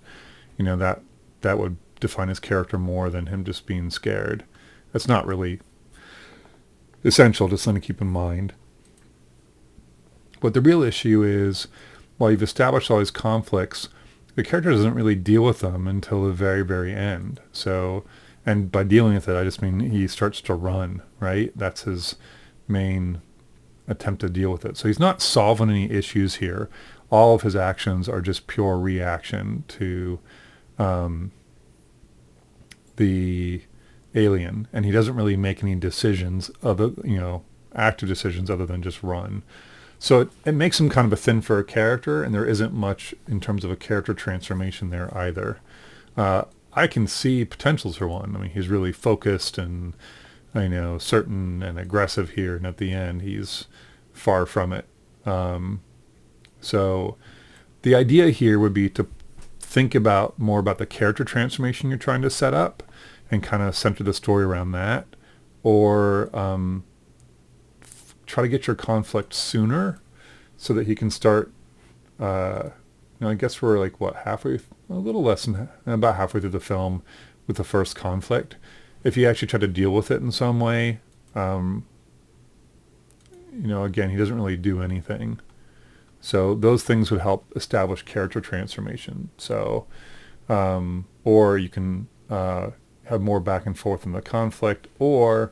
you know, that would define his character more than him just being scared. That's not really essential, just something to keep in mind. But the real issue is, while you've established all these conflicts, the character doesn't really deal with them until the very, very end. So, and by dealing with it, I just mean he starts to run, right? That's his main attempt to deal with it. So he's not solving any issues here. All of his actions are just pure reaction to the alien, and he doesn't really make any decisions, other, you know, active decisions other than just run. So it makes him kind of a thin fur character, and there isn't much in terms of a character transformation there either. I can see potentials for one. I mean, he's really focused and, you know, certain and aggressive here, and at the end he's far from it. So the idea here would be to think about more about the character transformation you're trying to set up and kind of center the story around that, or try to get your conflict sooner so that he can start I guess we're like, what, a little less than, about halfway through the film with the first conflict. If you actually try to deal with it in some way, again, he doesn't really do anything. So those things would help establish character transformation. So, or you can have more back and forth in the conflict, or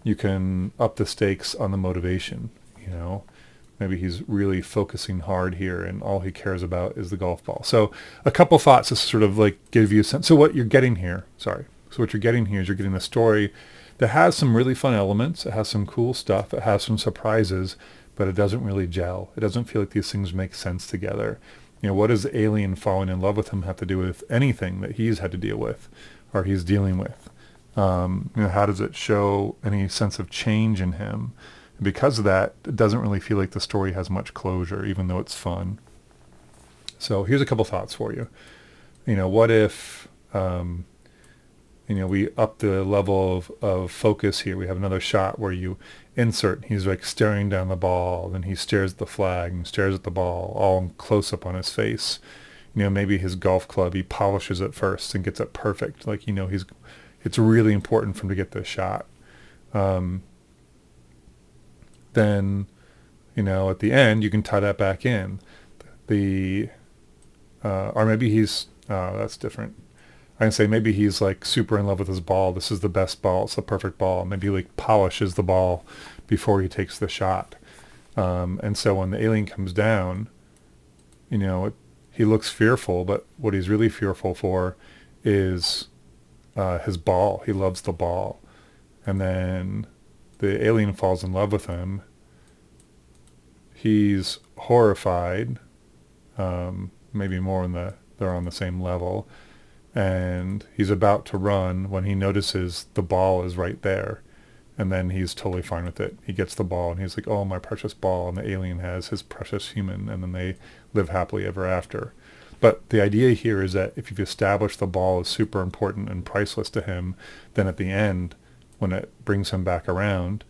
you can up the stakes on the motivation. Maybe he's really focusing hard here and all he cares about is the golf ball. So a couple thoughts to sort of like give you a sense. So what you're getting here is you're getting a story that has some really fun elements. It has some cool stuff. It has some surprises, but it doesn't really gel. It doesn't feel like these things make sense together. What does the alien falling in love with him have to do with anything that he's had to deal with or he's dealing with? How does it show any sense of change in him? Because of that, it doesn't really feel like the story has much closure, even though it's fun. So here's a couple thoughts for you. What if, we up the level of focus here. We have another shot where you insert. He's like staring down the ball, then he stares at the flag and stares at the ball, all close up on his face. Maybe his golf club, he polishes it first and gets it perfect. Like, it's really important for him to get this shot. Then, at the end, you can tie that back in. Or maybe he's, that's different. I can say maybe he's like super in love with his ball. This is the best ball. It's the perfect ball. Maybe he like polishes the ball before he takes the shot. And so when the alien comes down, he looks fearful, but what he's really fearful for is his ball. He loves the ball. And then the alien falls in love with him. He's horrified, maybe more they're on the same level, and he's about to run when he notices the ball is right there, and then he's totally fine with it. He gets the ball and he's like, oh, my precious ball, and the alien has his precious human, and then they live happily ever after. But the idea here is that if you've established the ball is super important and priceless to him, then at the end, when it brings him back around,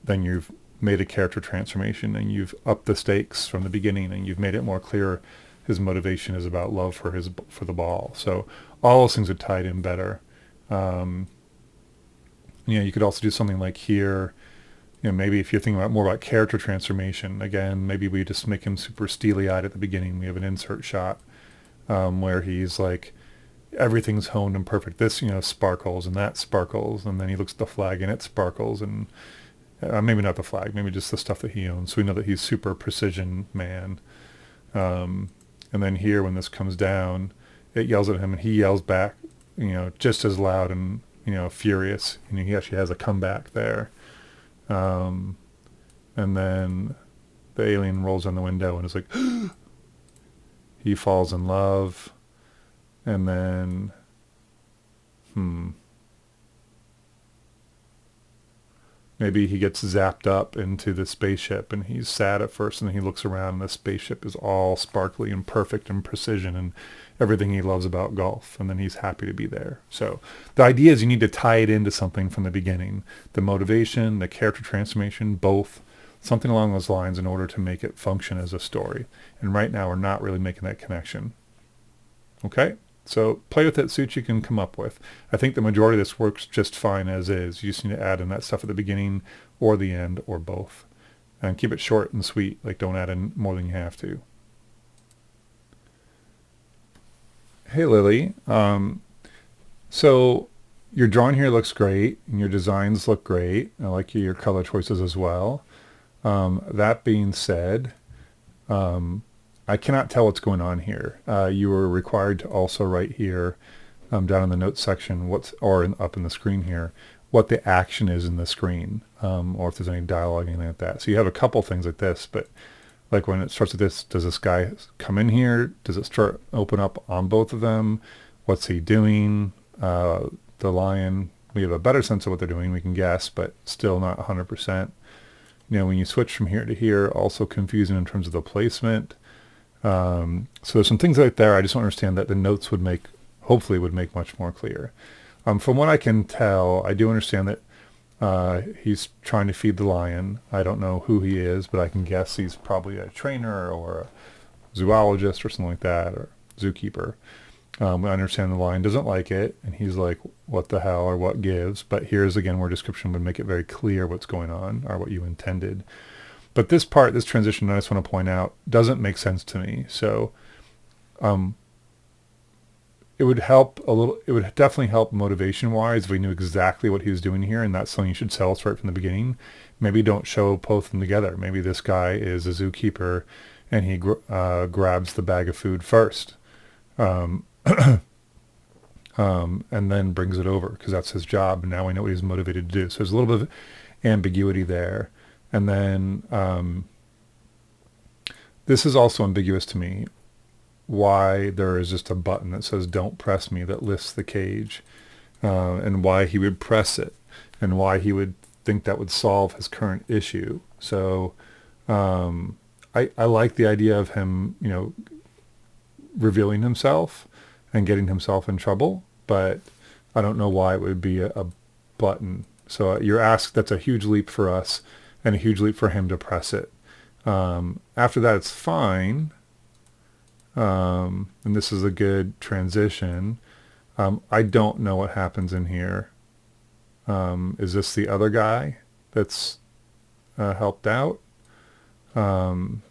then you've made a character transformation and you've upped the stakes from the beginning and you've made it more clear his motivation is about love for the ball. So all those things are tied in better. You could also do something like here, maybe if you're thinking more about character transformation, again, maybe we just make him super steely-eyed at the beginning. We have an insert shot where he's like, everything's honed and perfect. This, sparkles and that sparkles. And then he looks at the flag and it sparkles. And maybe not the flag, maybe just the stuff that he owns. So we know that he's super precision man. And then here, when this comes down, it yells at him and he yells back, just as loud and, furious. He actually has a comeback there. And then the alien rolls on the window and is like, he falls in love. And then, maybe he gets zapped up into the spaceship and he's sad at first, and then he looks around and the spaceship is all sparkly and perfect and precision and everything he loves about golf, and then he's happy to be there. So the idea is you need to tie it into something from the beginning. The motivation, the character transformation, both, something along those lines in order to make it function as a story. And right now we're not really making that connection. Okay? So play with it, see what you can come up with. I think the majority of this works just fine as is. You just need to add in that stuff at the beginning or the end or both. And keep it short and sweet. Like, don't add in more than you have to. Hey, Lily. So your drawing here looks great, and your designs look great. I like your color choices as well. That being said, I cannot tell what's going on here. You were required to also write here, down in the notes section, up in the screen here, what the action is in the screen, or if there's any dialogue, anything like that. So you have a couple things like this, but like when it starts with this, does this guy come in here? Does it open up on both of them? What's he doing? The lion, we have a better sense of what they're doing, we can guess, but still not 100%. When you switch from here to here, also confusing in terms of the placement. So there's some things right there I just want to understand that the notes hopefully would make much more clear. From what I can tell, I do understand that he's trying to feed the lion. I don't know who he is, but I can guess he's probably a trainer or zoologist or something like that, or zookeeper. I understand the lion doesn't like it, and he's like, what the hell, or what gives? But here's again where description would make it very clear what's going on, or what you intended. But this part, this transition, I just want to point out, doesn't make sense to me. So it would help a little, it would definitely help motivation-wise if we knew exactly what he was doing here, and that's something you should tell us right from the beginning. Maybe don't show both of them together. Maybe this guy is a zookeeper, and he grabs the bag of food first. And then brings it over because that's his job, and now we know what he's motivated to do. So there's a little bit of ambiguity there. And then this is also ambiguous to me, why there is just a button that says don't press me that lifts the cage, and why he would press it, and why he would think that would solve his current issue. So I like the idea of him, you know, revealing himself and getting himself in trouble, but I don't know why it would be a button. So you're asked, that's a huge leap for us and a huge leap for him to press it. After that, it's fine. And this is a good transition. I don't know what happens in here. Is this the other guy that's helped out? You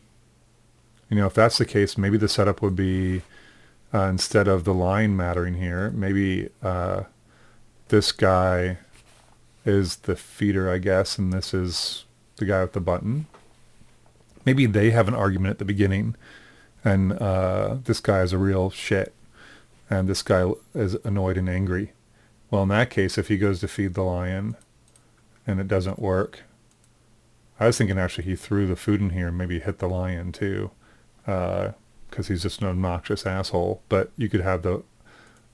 know, if that's the case, maybe the setup would be instead of the line mattering here, maybe this guy is the feeder, I guess, and this is the guy with the button. Maybe they have an argument at the beginning, and this guy is a real shit, and this guy is annoyed and angry. Well, in that case, if he goes to feed the lion and it doesn't work, I was thinking actually he threw the food in here and maybe hit the lion too, because he's just an obnoxious asshole. But you could have the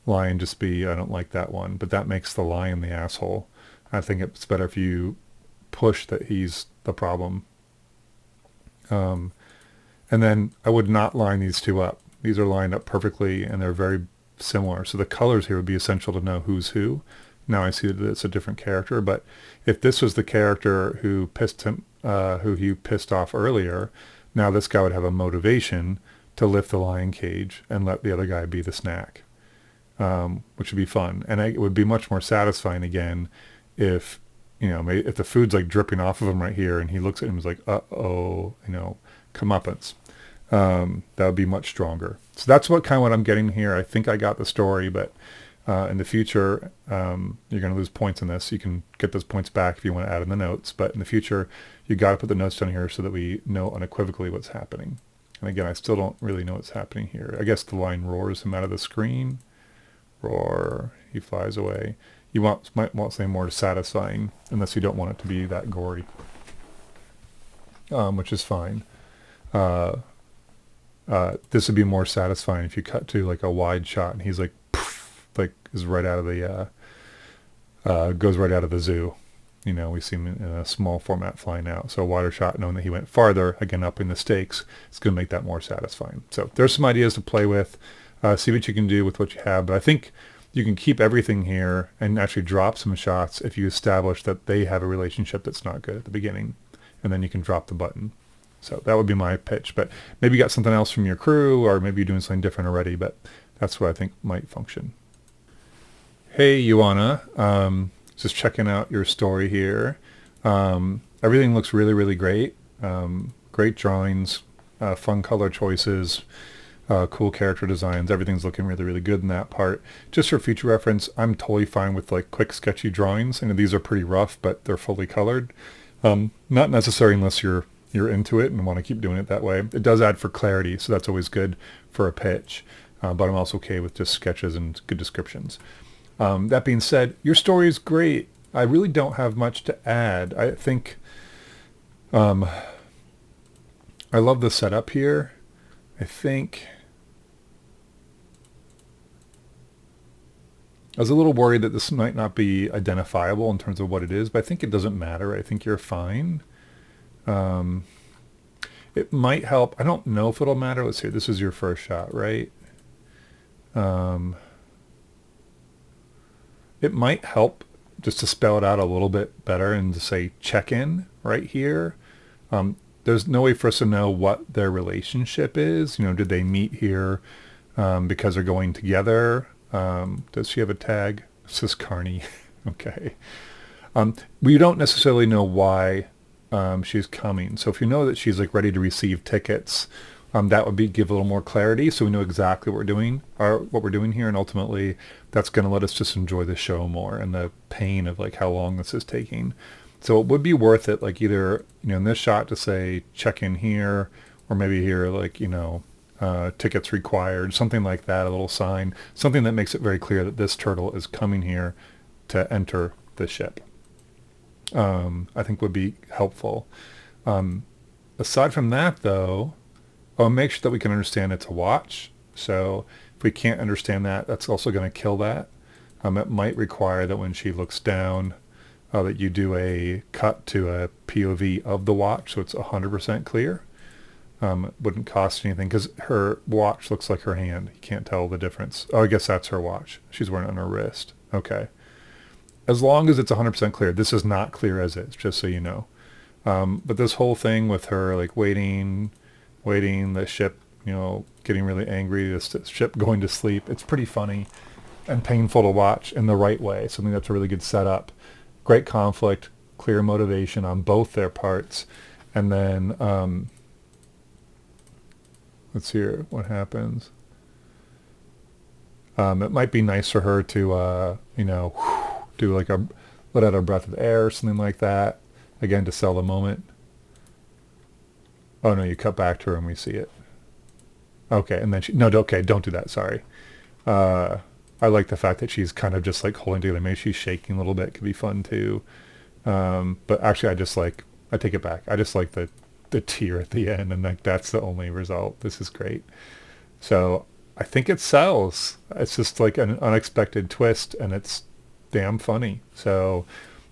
lion just be, I don't like that one, but that makes the lion the asshole. I think it's better if you push that he's the problem. And then I would not line these two up. These are lined up perfectly, and they're very similar. So the colors here would be essential to know who's who. Now I see that it's a different character, but if this was the character who pissed him, who he pissed off earlier, now this guy would have a motivation to lift the lion cage and let the other guy be the snack, which would be fun. And it would be much more satisfying again if, you know, if the food's like dripping off of him right here and he looks at him and is like, uh-oh, you know, comeuppance. That would be much stronger. So that's what I'm getting here. I think I got the story, but in the future, you're going to lose points in this. You can get those points back if you want to add in the notes, but in the future, you got to put the notes down here so that we know unequivocally what's happening. And again, I still don't really know what's happening here. I guess the line roars him out of the screen. Roar. He flies away. You might want something more satisfying, unless you don't want it to be that gory, which is fine. This would be more satisfying if you cut to like a wide shot and he's like, poof, like is right out of the, goes right out of the zoo. You know, we see him in a small format flying out. So a wider shot, knowing that he went farther, again, upping the stakes, it's going to make that more satisfying. So there's some ideas to play with. See what you can do with what you have. But I think you can keep everything here and actually drop some shots if you establish that they have a relationship that's not good at the beginning. And then you can drop the button. So that would be my pitch. But maybe you got something else from your crew, or maybe you're doing something different already. But that's what I think might function. Hey, Yoana. Just checking out your story here. Everything looks really, really great. Great drawings, fun color choices, cool character designs. Everything's looking really, really good in that part. Just for future reference, I'm totally fine with like quick, sketchy drawings. And these are pretty rough, but they're fully colored. Not necessary unless you're into it and want to keep doing it that way. It does add for clarity, so that's always good for a pitch. But I'm also okay with just sketches and good descriptions. That being said, your story is great. I really don't have much to add. I think I love the setup here. I think I was a little worried that this might not be identifiable in terms of what it is, but I think it doesn't matter. I think you're fine. It might help. I don't know if it'll matter. Let's see. This is your first shot, right? It might help just to spell it out a little bit better and to say check-in right here. there's no way for us to know what their relationship is. You know, did they meet here because they're going together? Does she have a tag? It says Carney. Okay. We don't necessarily know why she's coming. So if you know that she's like ready to receive tickets, that would give a little more clarity, so we know exactly what we're doing here, and ultimately that's going to let us just enjoy the show more and the pain of like how long this is taking. So it would be worth it, like either, you know, in this shot to say check in here, or maybe here like, you know, tickets required, something like that, a little sign, something that makes it very clear that this turtle is coming here to enter the ship. I think would be helpful. Aside from that, though, make sure that we can understand it's a watch. So if we can't understand that, that's also going to kill that. It might require that when she looks down, that you do a cut to a POV of the watch, so it's 100% clear. It wouldn't cost anything because her watch looks like her hand. You can't tell the difference. Oh, I guess that's her watch. She's wearing it on her wrist. Okay. As long as it's 100% clear. This is not clear as is, just so you know. But this whole thing with her like waiting, the ship, you know, getting really angry, the ship going to sleep, it's pretty funny and painful to watch in the right way. Something that's a really good setup. Great conflict, clear motivation on both their parts. And then, let's hear what happens. It might be nice for her to, you know, do like let out a breath of air or something like that. Again, to sell the moment. Oh no, you cut back to her and we see it. Okay, and then okay, don't do that, sorry. I like the fact that she's kind of just like holding together. Maybe she's shaking a little bit, could be fun too. But actually I take it back. I just like the tear at the end, and like that's the only result. This is great. So I think it sells. It's just like an unexpected twist, and it's damn funny. So,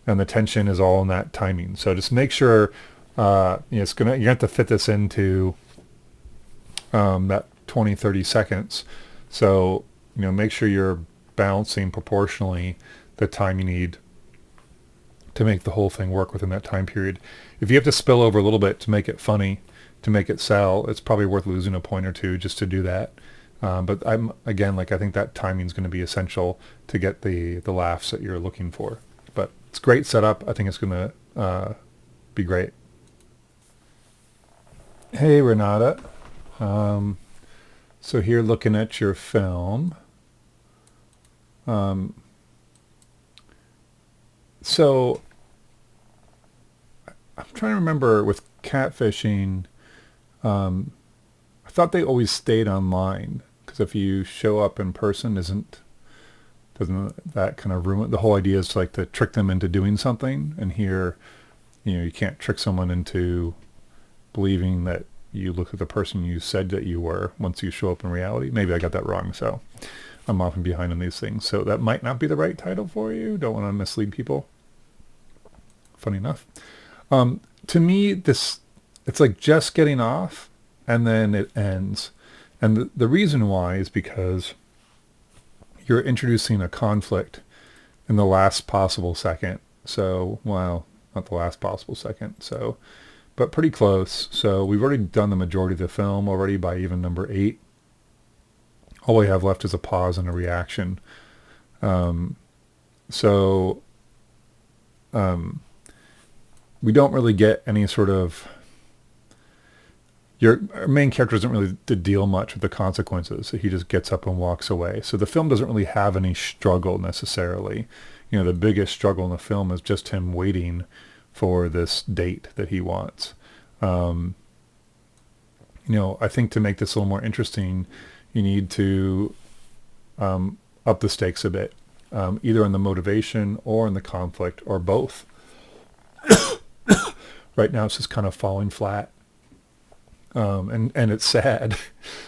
and the tension is all in that timing. So just make sure you know, you have to fit this into that 20-30 seconds. So, you know, make sure you're balancing proportionally the time you need to make the whole thing work within that time period. If you have to spill over a little bit to make it funny, to make it sell, it's probably worth losing a point or two just to do that. But I think that timing is going to be essential to get the laughs that you're looking for. But it's great setup. I think it's going to be great. Hey, Renata. So here looking at your film. So I'm trying to remember with catfishing, I thought they always stayed online, because if you show up in person, doesn't that kind of ruin it? The whole idea is like to trick them into doing something, and here, you know, you can't trick someone into believing that you look at the person you said that you were once you show up in reality. Maybe I got that wrong, so I'm often behind on these things. So that might not be the right title for you. Don't want to mislead people. Funny enough. To me, it's like just getting off, and then it ends. And the reason why is because you're introducing a conflict in the last possible second. So, well, not the last possible second, so, but pretty close. So we've already done the majority of the film already by even number 8. All we have left is a pause and a reaction. We don't really get any sort of... Our main character doesn't really deal much with the consequences. He just gets up and walks away. So the film doesn't really have any struggle necessarily. You know, the biggest struggle in the film is just him waiting for this date that he wants. You know, I think to make this a little more interesting, you need to up the stakes a bit, either in the motivation or in the conflict or both. Right now it's just kind of falling flat. And it's sad.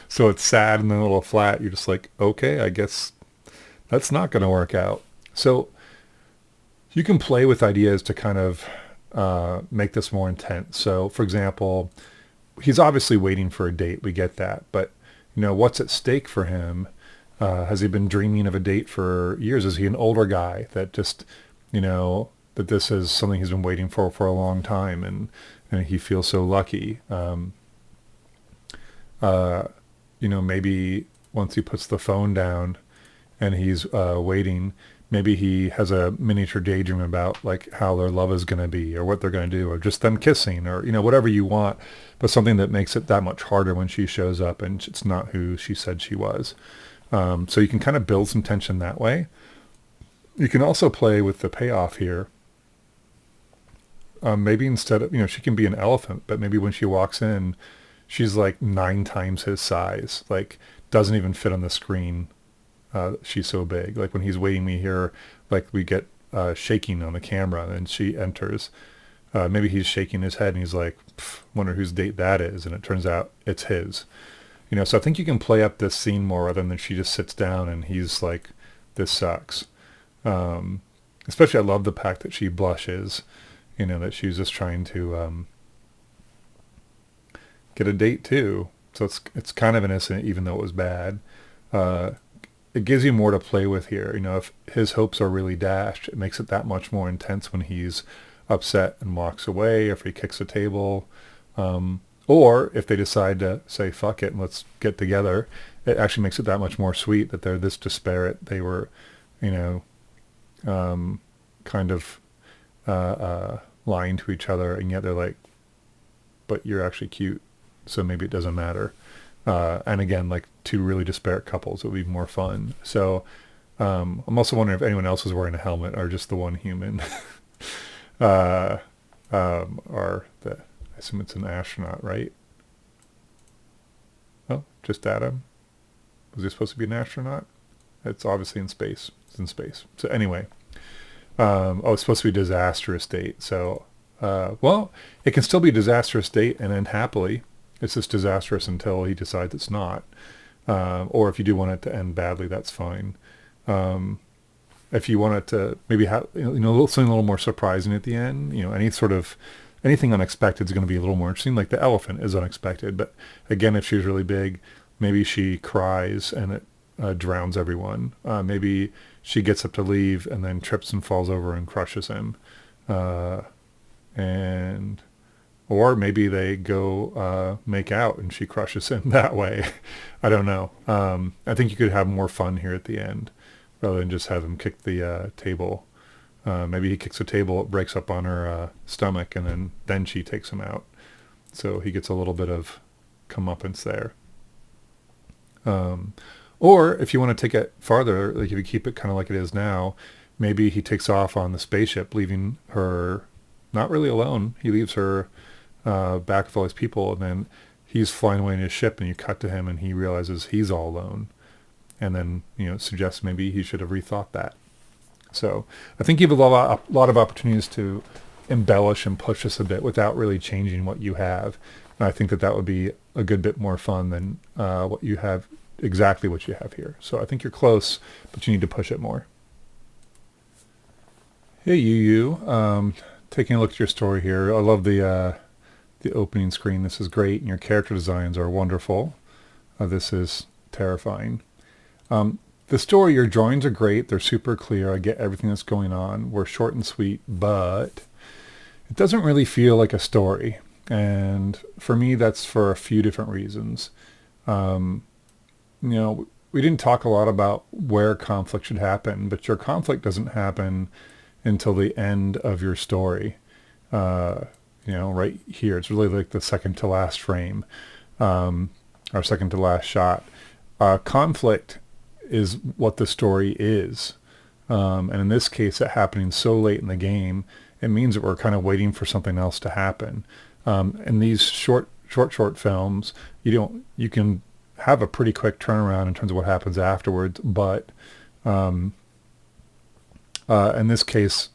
So it's sad and then a little flat. You're just like, okay, I guess that's not going to work out. So you can play with ideas to kind of make this more intense. So for example, he's obviously waiting for a date. We get that. But, you know, what's at stake for him? Has he been dreaming of a date for years? Is he an older guy that just, you know, that this is something he's been waiting for a long time, and he feels so lucky. Maybe once he puts the phone down and he's waiting, maybe he has a miniature daydream about like how their love is going to be, or what they're going to do, or just them kissing, or whatever you want, but something that makes it that much harder when she shows up and it's not who she said she was. So you can kind of build some tension that way. You can also play with the payoff here. Maybe instead of, she can be an elephant, but maybe when she walks in, she's like 9 times his size, like doesn't even fit on the screen. She's so big. Like when he's waiting me here, like we get shaking on the camera and she enters. Maybe he's shaking his head and he's like, wonder whose date that is. And it turns out it's his. So I think you can play up this scene more rather than she just sits down and he's like, this sucks. Especially I love the fact that she blushes, that she's just trying to get a date too. So it's kind of innocent even though it was bad. It gives you more to play with here. If his hopes are really dashed, it makes it that much more intense when he's upset and walks away, or if he kicks a table. Or if they decide to say, fuck it, and let's get together, it actually makes it that much more sweet that they're this disparate. They were, kind of lying to each other, and yet they're like, but you're actually cute, so maybe it doesn't matter. And again, like 2 really disparate couples, it would be more fun. So I'm also wondering if anyone else is wearing a helmet or just the one human. I assume it's an astronaut, right? Oh, just Adam. Was he supposed to be an astronaut? It's obviously in space. It's in space. So anyway, it's supposed to be a disastrous date. So, it can still be a disastrous date and end happily. It's just disastrous until he decides it's not. Or if you do want it to end badly, that's fine. If you want it to maybe have, something a little more surprising at the end, anything unexpected is going to be a little more interesting. Like the elephant is unexpected, but again, if she's really big, maybe she cries and it drowns everyone. Maybe she gets up to leave and then trips and falls over and crushes him. Or maybe they go make out and she crushes him that way. I don't know. I think you could have more fun here at the end rather than just have him kick the table. Maybe he kicks a table, it breaks up on her stomach, and then she takes him out. So he gets a little bit of comeuppance there. Or if you want to take it farther, like if you keep it kind of like it is now, maybe he takes off on the spaceship, leaving her not really alone. He leaves her back with all his people, and then he's flying away in his ship, and you cut to him, and he realizes he's all alone. And then, suggests maybe he should have rethought that. So I think you have a lot of opportunities to embellish and push this a bit without really changing what you have. And I think that would be a good bit more fun than what you have, exactly what you have here. So I think you're close, but you need to push it more. Hey, Yuyu. Taking a look at your story here. I love the opening screen. This is great, and your character designs are wonderful. This is terrifying. The story, your drawings are great. They're super clear. I get everything that's going on. We're short and sweet, but it doesn't really feel like a story. And for me, that's for a few different reasons. We didn't talk a lot about where conflict should happen, but your conflict doesn't happen until the end of your story. Right here. It's really like the second to last frame, or second to last shot. Conflict is what the story is. And in this case, it happening so late in the game, it means that we're kind of waiting for something else to happen. In these short films, you can have a pretty quick turnaround in terms of what happens afterwards, but in this case,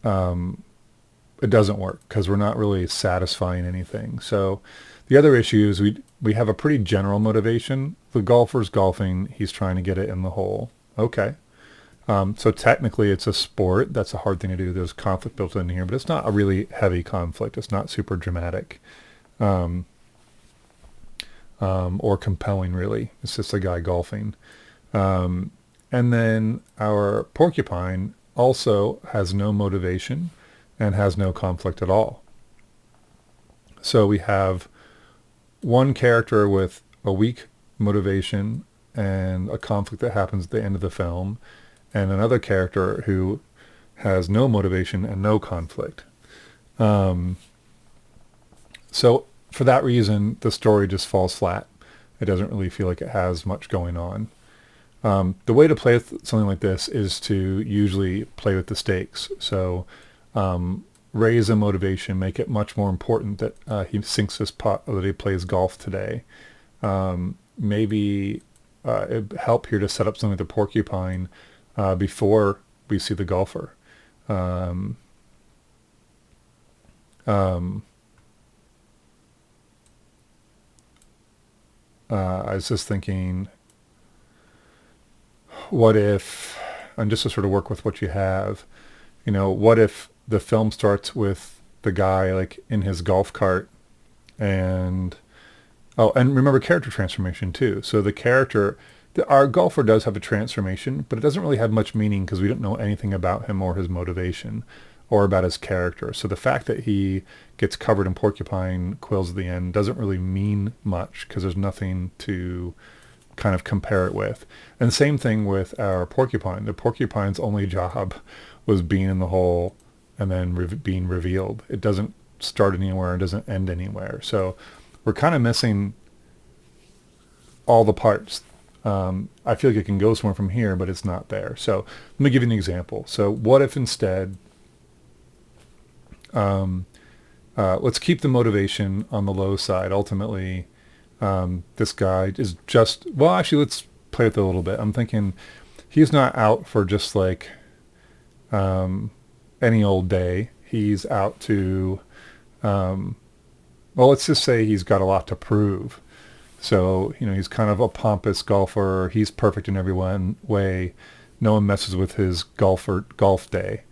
it doesn't work because we're not really satisfying anything. So the other issue is we have a pretty general motivation. The golfer's golfing. He's trying to get it in the hole. Okay. So technically it's a sport. That's a hard thing to do. There's conflict built in here, but it's not a really heavy conflict. It's not super dramatic or compelling, really. It's just a guy golfing. And then our porcupine also has no motivation and has no conflict at all. So we have one character with a weak motivation and a conflict that happens at the end of the film, and another character who has no motivation and no conflict. So for that reason, the story just falls flat. It doesn't really feel like it has much going on. The way to play with something like this is to usually play with the stakes. So raise a motivation, make it much more important that he sinks his putt or that he plays golf today. Maybe it'd help here to set up something like the porcupine before we see the golfer. I was just thinking, what if, and just to sort of work with what you have, what if the film starts with the guy like in his golf cart and remember character transformation too. So the character, our golfer does have a transformation, but it doesn't really have much meaning because we don't know anything about him or his motivation or about his character. So the fact that he gets covered in porcupine quills at the end doesn't really mean much because there's nothing to kind of compare it with. And the same thing with our porcupine. The porcupine's only job was being in the hole and then being revealed. It doesn't start anywhere and doesn't end anywhere. So we're kind of missing all the parts. I feel like it can go somewhere from here, but it's not there. So let me give you an example. So what if instead, let's keep the motivation on the low side. Ultimately, this guy is just, well, actually, let's play with it a little bit. I'm thinking he's not out for just like any old day. He's out to, well, let's just say he's got a lot to prove. So, he's kind of a pompous golfer. He's perfect in every way. No one messes with his golf day.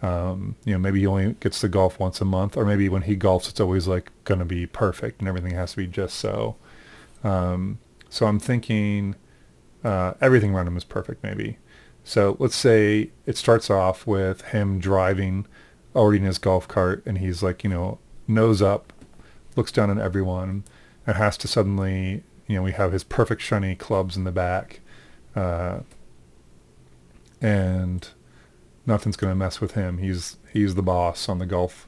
Maybe he only gets to golf once a month, or maybe when he golfs, it's always like going to be perfect and everything has to be just so. So I'm thinking everything around him is perfect maybe. So let's say it starts off with him driving already in his golf cart and he's like, nose up, looks down on everyone and has to suddenly, we have his perfect shiny clubs in the back and nothing's going to mess with him. He's the boss on the golf,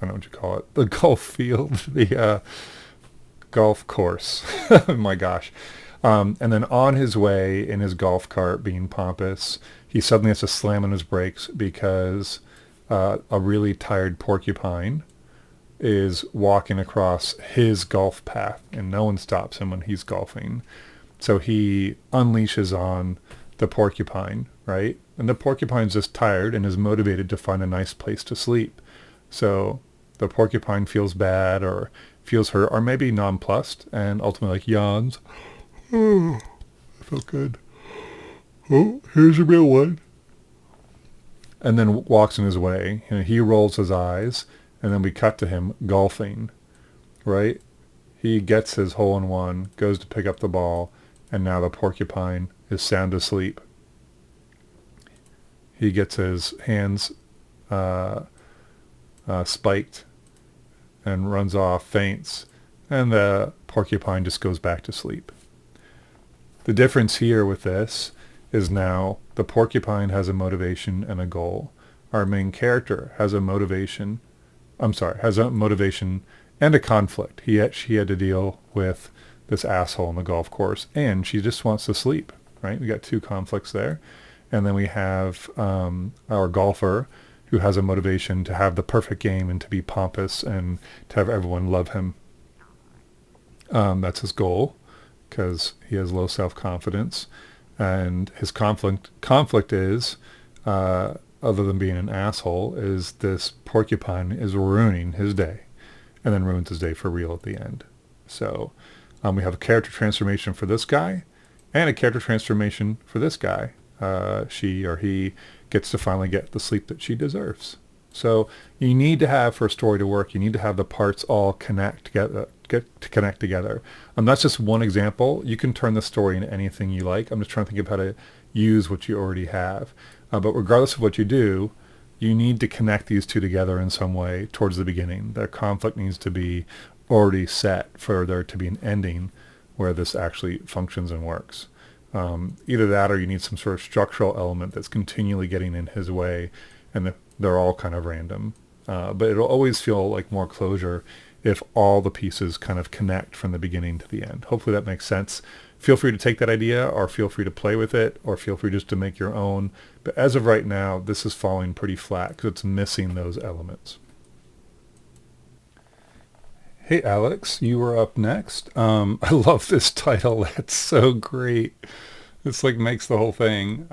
I don't know what you call it, the golf field, the golf course. Oh my gosh. And then on his way in his golf cart being pompous, he suddenly has to slam on his brakes because a really tired porcupine is walking across his golf path and no one stops him when he's golfing. So he unleashes on the porcupine, right? And the porcupine's just tired and is motivated to find a nice place to sleep. So the porcupine feels bad or feels hurt or maybe nonplussed and ultimately like yawns. Oh, I felt good. Oh, here's a real one. And then walks in his way. He rolls his eyes and then we cut to him golfing, right? He gets his hole-in-one, goes to pick up the ball, and now the porcupine is sound asleep. He gets his hands spiked and runs off, faints, and the porcupine just goes back to sleep. The difference here with this is now the porcupine has a motivation and a goal. Our main character has a motivation and a conflict. She had to deal with this asshole on the golf course, and she just wants to sleep, right? We got two conflicts there. And then we have our golfer who has a motivation to have the perfect game and to be pompous and to have everyone love him. That's his goal because he has low self-confidence. And his conflict is, other than being an asshole, is this porcupine is ruining his day and then ruins his day for real at the end. So we have a character transformation for this guy and a character transformation for this guy. She or he gets to finally get the sleep that she deserves. So you need to have, for a story to work, you need to have the parts all connect together. That's just one example. You can turn the story into anything you like. I'm just trying to think of how to use what you already have. But regardless of what you do, you need to connect these two together in some way towards the beginning. Their conflict needs to be already set for there to be an ending where this actually functions and works. Either that or you need some sort of structural element that's continually getting in his way, and they're all kind of random. But it'll always feel like more closure if all the pieces kind of connect from the beginning to the end. Hopefully that makes sense. Feel free to take that idea, or feel free to play with it, or feel free just to make your own. But as of right now, this is falling pretty flat because it's missing those elements. Hey Alex, you were up next. I love this title. That's so great. It's like makes the whole thing.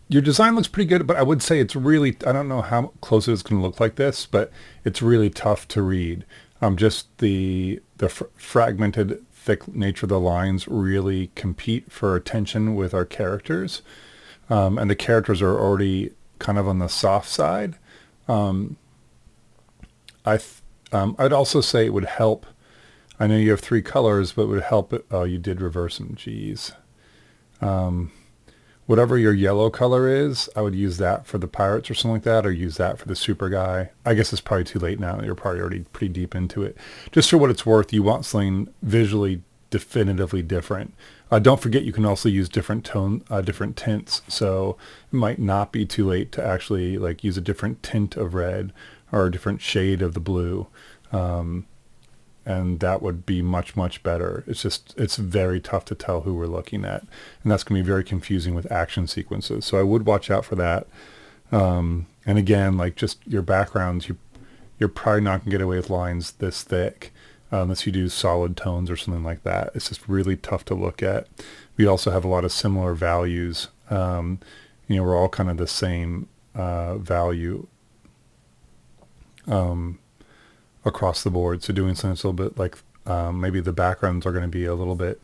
Your design looks pretty good, but I would say it's really, I don't know how close it's going to look like this, but it's really tough to read. Just the fragmented, thick nature of the lines really compete for attention with our characters. And the characters are already kind of on the soft side. I'd also say it would help. I know you have 3 colors, but it would help it. Oh, you did reverse them. Geez. Whatever your yellow color is, I would use that for the pirates or something like that, or use that for the super guy. I guess it's probably too late now. You're probably already pretty deep into it. Just for what it's worth, you want something visually definitively different. Don't forget you can also use different different tints. So it might not be too late to actually like use a different tint of red or a different shade of the blue. And that would be much, much better. It's very tough to tell who we're looking at. And that's going to be very confusing with action sequences. So I would watch out for that. And again, like just your backgrounds, you're probably not going to get away with lines this thick unless you do solid tones or something like that. It's just really tough to look at. We also have a lot of similar values. We're all kind of the same value across the board. So doing something that's a little bit like maybe the backgrounds are going to be a little bit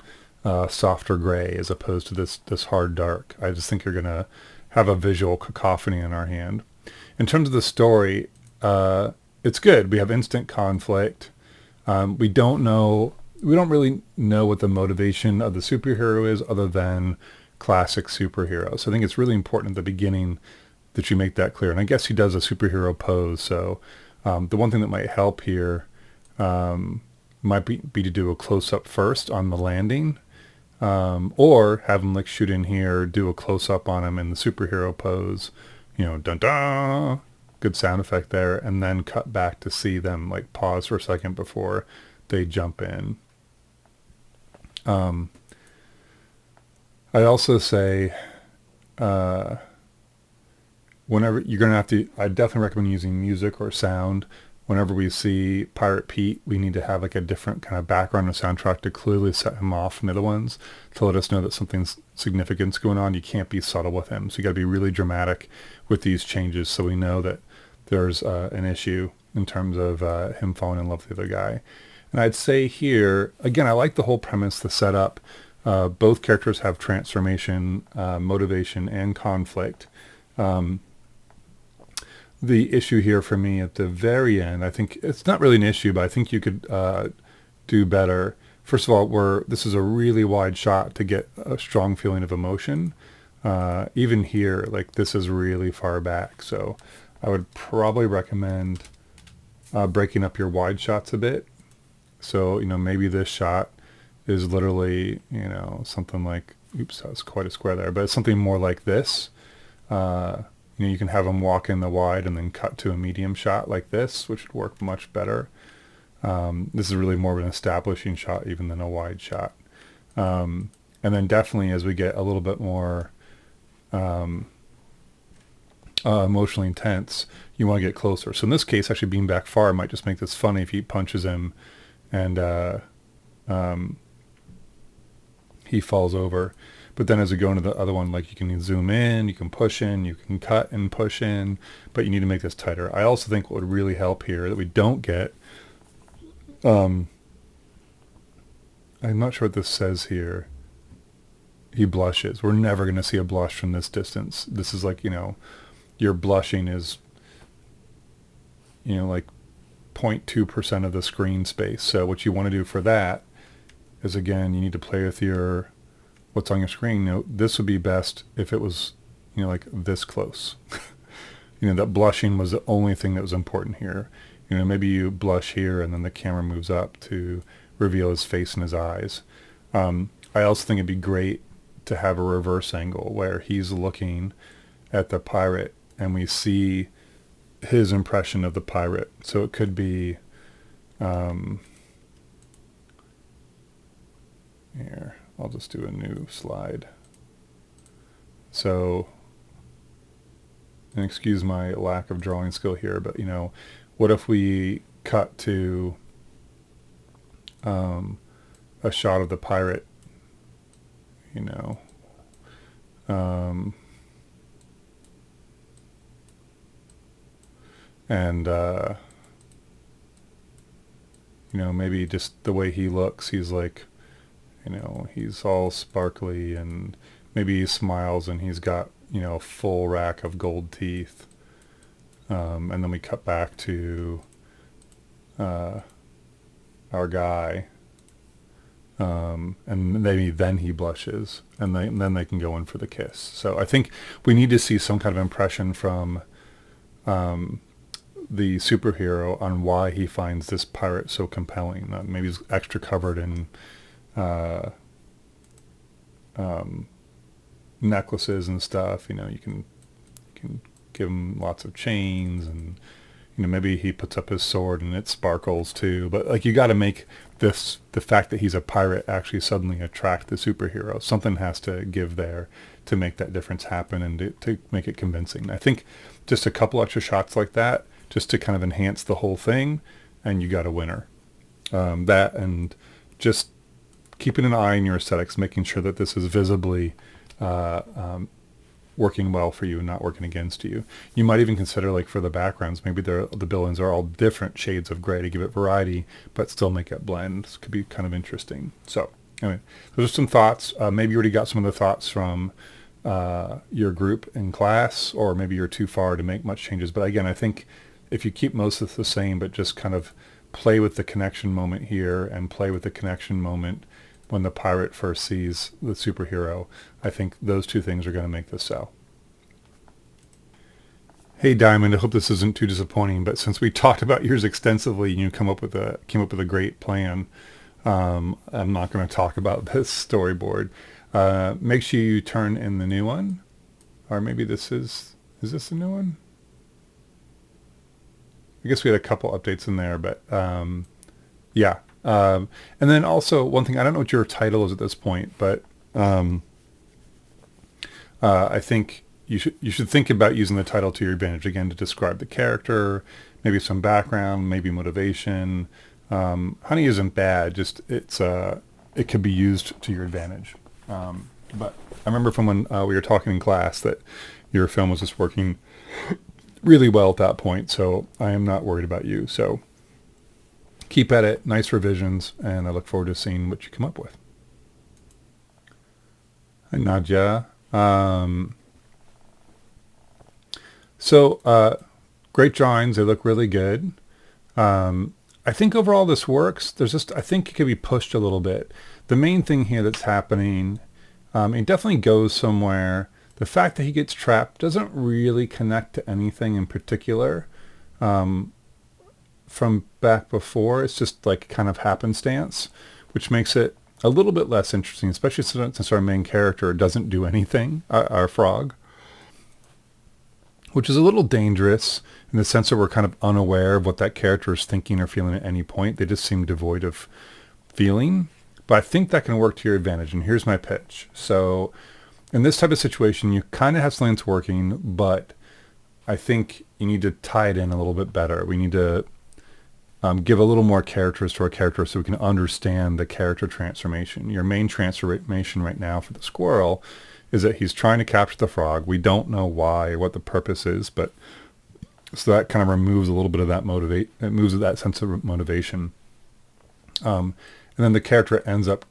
softer gray as opposed to this hard dark. I just think you're going to have a visual cacophony in our hand. In terms of the story, it's good. We have instant conflict. We don't really know what the motivation of the superhero is other than classic superhero. So I think it's really important at the beginning that you make that clear. And I guess he does a superhero pose. So the one thing that might help here might be to do a close-up first on the landing, or have him like shoot in here, do a close-up on him in the superhero pose, dun-dun, good sound effect there, and then cut back to see them like pause for a second before they jump in. I'd also say whenever you're going to have to, I definitely recommend using music or sound. Whenever we see Pirate Pete, we need to have like a different kind of background and soundtrack to clearly set him off from the other ones to let us know that something's significant's going on. You can't be subtle with him. So you got to be really dramatic with these changes so we know that there's an issue in terms of him falling in love with the other guy. And I'd say here, again, I like the whole premise, the setup. Both characters have transformation, motivation, and conflict. The issue here for me at the very end, I think it's not really an issue, but I think you could do better. First of all, this is a really wide shot to get a strong feeling of emotion. Even here, like this is really far back. So I would probably recommend breaking up your wide shots a bit. So, maybe this shot is literally, something like, oops, that was quite a square there, but it's something more like this. You can have them walk in the wide and then cut to a medium shot like this, which would work much better. This is really more of an establishing shot even than a wide shot. And then definitely as we get a little bit more emotionally intense, you want to get closer. So in this case, actually being back far might just make this funny if he punches him and he falls over. But then as we go into the other one, like you can zoom in, you can push in, you can cut and push in, but you need to make this tighter. I also think what would really help here that we don't get, I'm not sure what this says here. He blushes. We're never going to see a blush from this distance. This is like, your blushing is, like 0.2% of the screen space. So what you want to do for that is, again, you need to play with your what's on your screen, this would be best if it was, like this close. That blushing was the only thing that was important here. Maybe you blush here and then the camera moves up to reveal his face and his eyes. I also think it'd be great to have a reverse angle where he's looking at the pirate and we see his impression of the pirate. So it could be, here, I'll just do a new slide. So, and excuse my lack of drawing skill here, but what if we cut to a shot of the pirate, and maybe just the way he looks, he's like, he's all sparkly, and maybe he smiles and he's got a full rack of gold teeth, and then we cut back to our guy, and maybe then he blushes, and then they can go in for the kiss. So I think we need to see some kind of impression from the superhero on why he finds this pirate so compelling. Maybe he's extra covered in necklaces and stuff. You can give him lots of chains, and maybe he puts up his sword and it sparkles too. But like, you got to make the fact that he's a pirate actually suddenly attract the superhero. Something has to give there to make that difference happen and to make it convincing. I think just a couple extra shots like that, just to kind of enhance the whole thing, and you got a winner. That, and just keeping an eye on your aesthetics, making sure that this is visibly working well for you and not working against you. You might even consider, like, for the backgrounds, maybe the villains are all different shades of gray to give it variety, but still make it blend. This could be kind of interesting. So anyway, those are some thoughts. Maybe you already got some of the thoughts from your group in class, or maybe you're too far to make much changes. But again, I think if you keep most of it the same, but just kind of play with the connection moment here and play with the connection moment when the pirate first sees the superhero, I think those two things are going to make this sell. Hey Diamond, I hope this isn't too disappointing, but since we talked about yours extensively and you came up with a great plan, I'm not going to talk about this storyboard. Make sure you turn in the new one, or maybe is this a new one? I guess we had a couple updates in there, but yeah. And then also one thing, I don't know what your title is at this point, but I think you should think about using the title to your advantage, again, to describe the character, maybe some background, maybe motivation. Honey isn't bad, just it could be used to your advantage. But I remember from when we were talking in class that your film was just working really well at that point, so I am not worried about you. So keep at it, nice revisions, and I look forward to seeing what you come up with. Hi, Nadja. So great drawings, they look really good. I think overall this works. I think it could be pushed a little bit. The main thing here that's happening, it definitely goes somewhere. The fact that he gets trapped doesn't really connect to anything in particular from back before. It's just like kind of happenstance, which makes it a little bit less interesting, especially since our main character doesn't do anything, our frog, which is a little dangerous in the sense that we're kind of unaware of what that character is thinking or feeling at any point. They just seem devoid of feeling. But I think that can work to your advantage, and here's my pitch. So in this type of situation, you kind of have something that's working, but I think you need to tie it in a little bit better. We need to give a little more characters to our character so we can understand the character transformation. Your main transformation right now for the squirrel is that he's trying to capture the frog. We don't know why or what the purpose is, but so that kind of removes a little bit of that it moves that sense of motivation. And then the character ends up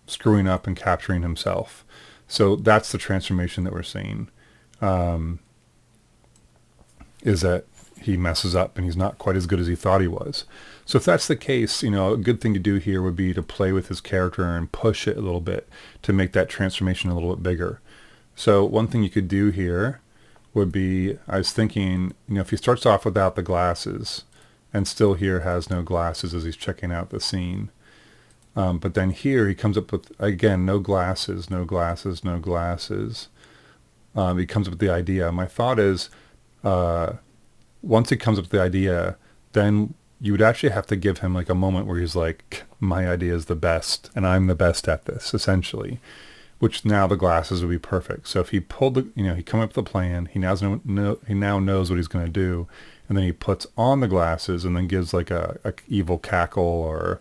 screwing up and capturing himself. So that's the transformation that we're seeing, is that he messes up and he's not quite as good as he thought he was. So if that's the case, a good thing to do here would be to play with his character and push it a little bit to make that transformation a little bit bigger. So one thing you could do here would be, I was thinking, if he starts off without the glasses and still here has no glasses as he's checking out the scene. But then here he comes up with, again, no glasses, no glasses, no glasses. He comes up with the idea. My thought is, once he comes up with the idea, then you would actually have to give him like a moment where he's like, my idea is the best and I'm the best at this, essentially, which now the glasses would be perfect. So if he pulled the, he come up with a plan, he now knows what he's going to do. And then he puts on the glasses and then gives like a evil cackle or,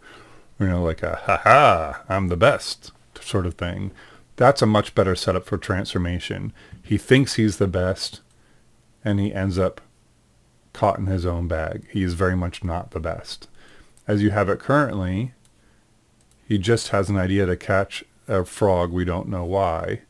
like a, ha, I'm the best sort of thing. That's a much better setup for transformation. He thinks he's the best and he ends up caught in his own bag. He is very much not the best. As you have it currently, he just has an idea to catch a frog, we don't know why,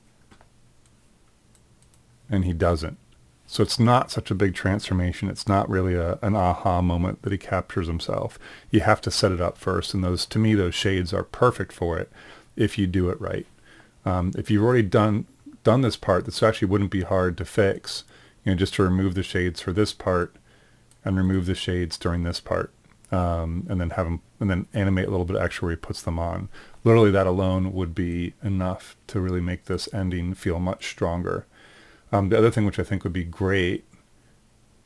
and he doesn't. So it's not such a big transformation. It's not really an aha moment that he captures himself. You have to set it up first, and to me, those shades are perfect for it if you do it right. If you've already done this part, this actually wouldn't be hard to fix. Just to remove the shades for this part and remove the shades during this part, and then animate a little bit extra where he puts them on. Literally, that alone would be enough to really make this ending feel much stronger. The other thing which I think would be great,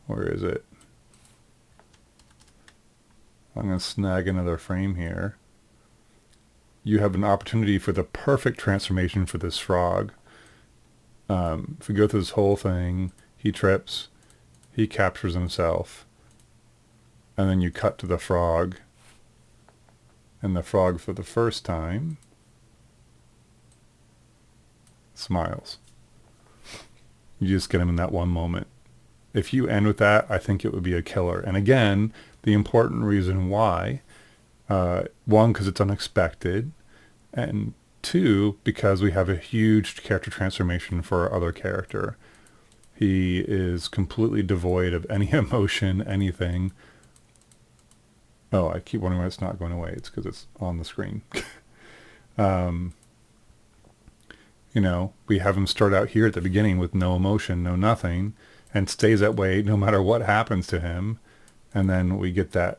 where is it? I'm going to snag another frame here. You have an opportunity for the perfect transformation for this frog. If we go through this whole thing, he trips, he captures himself, and then you cut to the frog, and the frog for the first time smiles. You just get him in that one moment. If you end with that, I think it would be a killer. And again, the important reason why, one, because it's unexpected, and two, because we have a huge character transformation for our other character. He is completely devoid of any emotion, anything. Oh, I keep wondering why it's not going away. It's because it's on the screen. We have him start out here at the beginning with no emotion, no nothing, and stays that way no matter what happens to him. And then we get that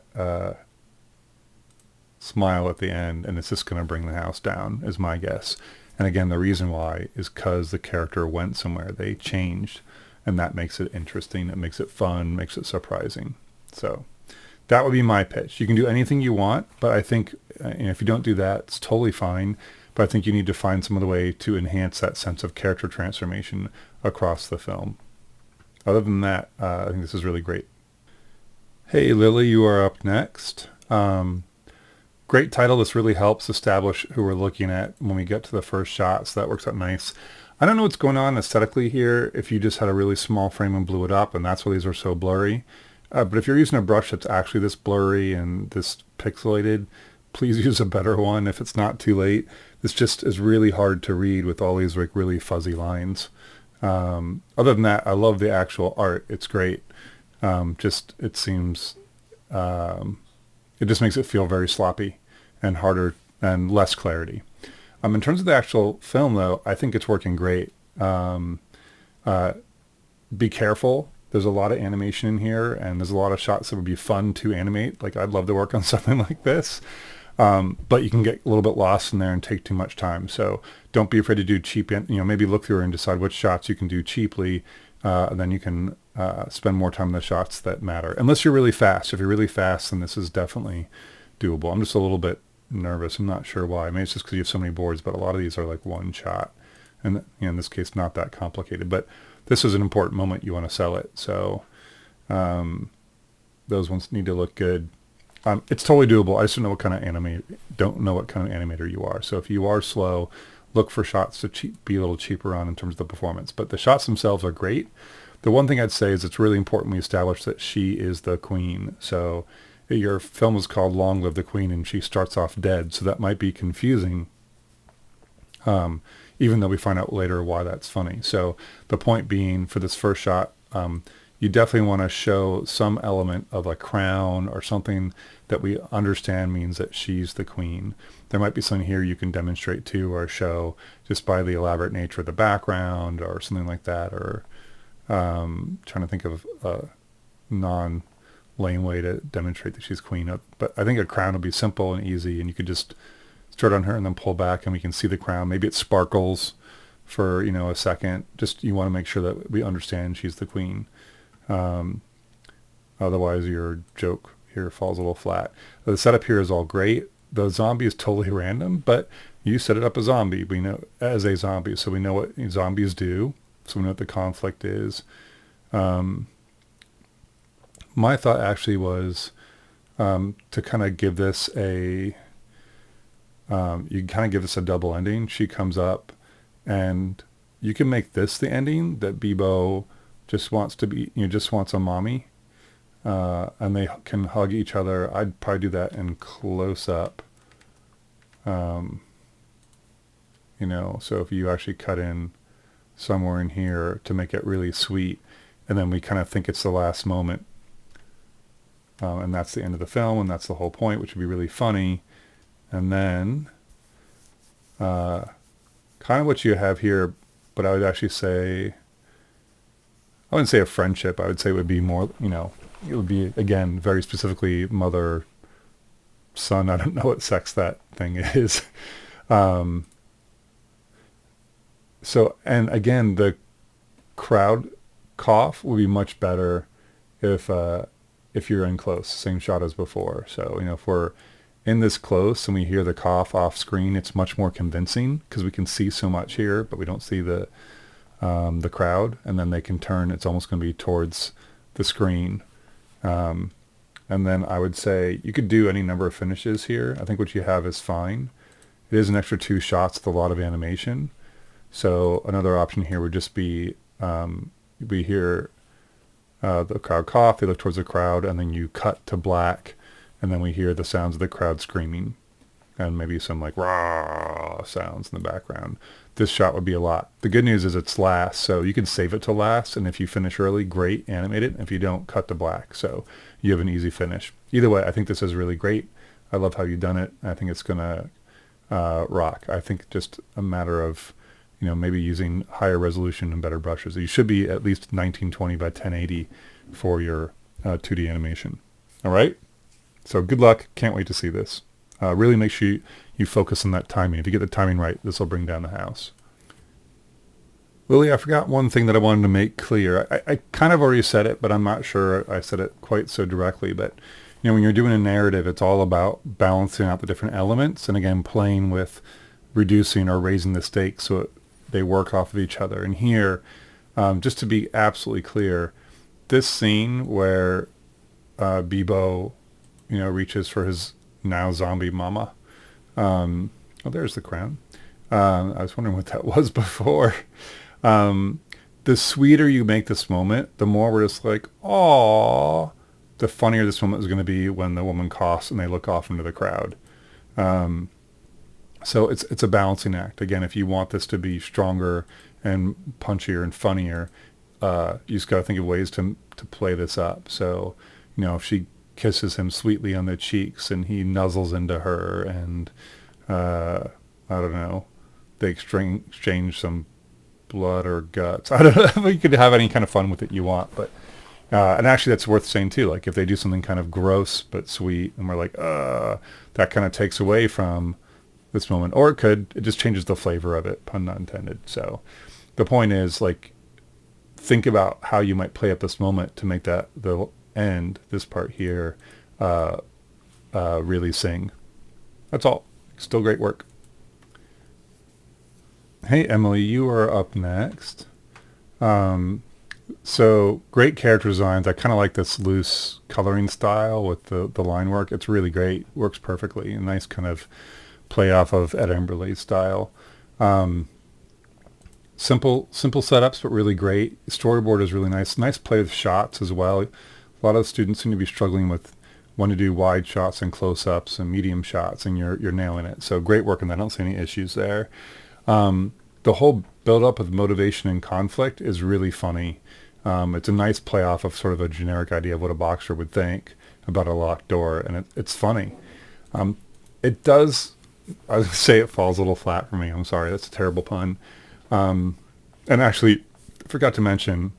smile at the end, and it's just going to bring the house down, is my guess. And again, the reason why is because the character went somewhere. They changed, and that makes it interesting. It makes it fun, makes it surprising. So that would be my pitch. You can do anything you want, but I think if you don't do that, it's totally fine. But I think you need to find some other way to enhance that sense of character transformation across the film. Other than that, I think this is really great. Hey, Lily, you are up next. Great title. This really helps establish who we're looking at when we get to the first shot, so that works out nice. I don't know what's going on aesthetically here, if you just had a really small frame and blew it up, and that's why these are so blurry. But if you're using a brush that's actually this blurry and this pixelated, please use a better one if it's not too late. This just is really hard to read with all these like really fuzzy lines. Other than that, I love the actual art. It's great. It seems, it just makes it feel very sloppy and harder and less clarity. In terms of the actual film, though, I think it's working great. Be careful. There's a lot of animation in here, and there's a lot of shots that would be fun to animate. Like, I'd love to work on something like this. But you can get a little bit lost in there and take too much time. So don't be afraid to do cheap, maybe look through and decide which shots you can do cheaply, and then you can spend more time on the shots that matter. Unless you're really fast. If you're really fast, then this is definitely doable. I'm just a little bit nervous. I'm not sure why. Maybe it's just because you have so many boards, but a lot of these are like one shot. And in this case, not that complicated. But this is an important moment. You want to sell it. So those ones need to look good. It's totally doable. I just don't know what kind of animator you are. So if you are slow, look for shots to be a little cheaper on in terms of the performance. But the shots themselves are great. The one thing I'd say is it's really important we establish that she is the queen. So your film is called Long Live the Queen, and she starts off dead. So that might be confusing, even though we find out later why that's funny. So the point being, for this first shot, you definitely want to show some element of a crown or something that we understand means that she's the queen. There might be something here you can demonstrate to or show just by the elaborate nature of the background or something like that, or trying to think of a non-lame way to demonstrate that she's queen. But I think a crown would be simple and easy, and you could just start on her and then pull back and we can see the crown. Maybe it sparkles for, a second. Just you want to make sure that we understand she's the queen. Otherwise your joke here falls a little flat. The setup here is all great. The zombie is totally random, but you set it up as a zombie, so we know what zombies do, so we know what the conflict is. My thought actually was to kind of give this a double ending. She comes up, and you can make this the ending that Bebo just wants a mommy, and they can hug each other. I'd probably do that in close up. So if you actually cut in somewhere in here to make it really sweet, and then we kind of think it's the last moment, and that's the end of the film, and that's the whole point, which would be really funny. And then kind of what you have here, but I would actually say, I wouldn't say a friendship. I would say it would be more, it would be, again, very specifically mother, son. I don't know what sex that thing is. And again, the crowd cough would be much better if you're in close, same shot as before. So, if we're in this close and we hear the cough off screen, it's much more convincing because we can see so much here, but we don't see the crowd, and then they can turn. It's almost going to be towards the screen. And then I would say you could do any number of finishes here. I think what you have is fine. It is an extra 2 shots with a lot of animation. So another option here would just be we hear the crowd cough, they look towards the crowd, and then you cut to black, and then we hear the sounds of the crowd screaming, and maybe some like rah sounds in the background. This shot would be a lot. The good news is it's last, so you can save it to last, and if you finish early, great, animate it. If you don't, cut to black, so you have an easy finish. Either way, I think this is really great. I love how you've done it. I think it's gonna rock. I think just a matter of maybe using higher resolution and better brushes. You should be at least 1920 by 1080 for your 2D animation. All right. So good luck. Can't wait to see this. Really make sure you focus on that timing. If you get the timing right, this will bring down the house. Lily, I forgot one thing that I wanted to make clear. I kind of already said it, but I'm not sure I said it quite so directly. But when you're doing a narrative, it's all about balancing out the different elements, and again, playing with reducing or raising the stakes so they work off of each other. And here, just to be absolutely clear, this scene where Bebo, reaches for his now zombie mama. There's the crown. I was wondering what that was before. The sweeter you make this moment, the more we're just like, aww, the funnier this moment is going to be when the woman coughs and they look off into the crowd. So it's a balancing act. Again, if you want this to be stronger and punchier and funnier, you just got to think of ways to play this up. So, if she kisses him sweetly on the cheeks and he nuzzles into her, and I don't know, they exchange some blood or guts. I don't know. You could have any kind of fun with it you want, but and actually that's worth saying too. Like if they do something kind of gross but sweet, and we're like, that kind of takes away from this moment, or it just changes the flavor of it, pun not intended. So the point is, like, think about how you might play up this moment to make that the end, this part here, really sing. That's all. Still great work. Hey Emily, you are up next. So great character designs. I kind of like this loose coloring style with the line work. It's really great. Works perfectly. A nice kind of play off of Ed Emberley's style. Simple setups, but really great. Storyboard is really nice. Nice play with shots as well. A lot of students seem to be struggling with wanting to do wide shots and close-ups and medium shots, and you're nailing it. So great work on that. I don't see any issues there. The whole build-up with motivation and conflict is really funny. It's a nice play off of sort of a generic idea of what a boxer would think about a locked door, and it's funny. It does, I would say it falls a little flat for me. I'm sorry, that's a terrible pun. And actually, forgot to mention,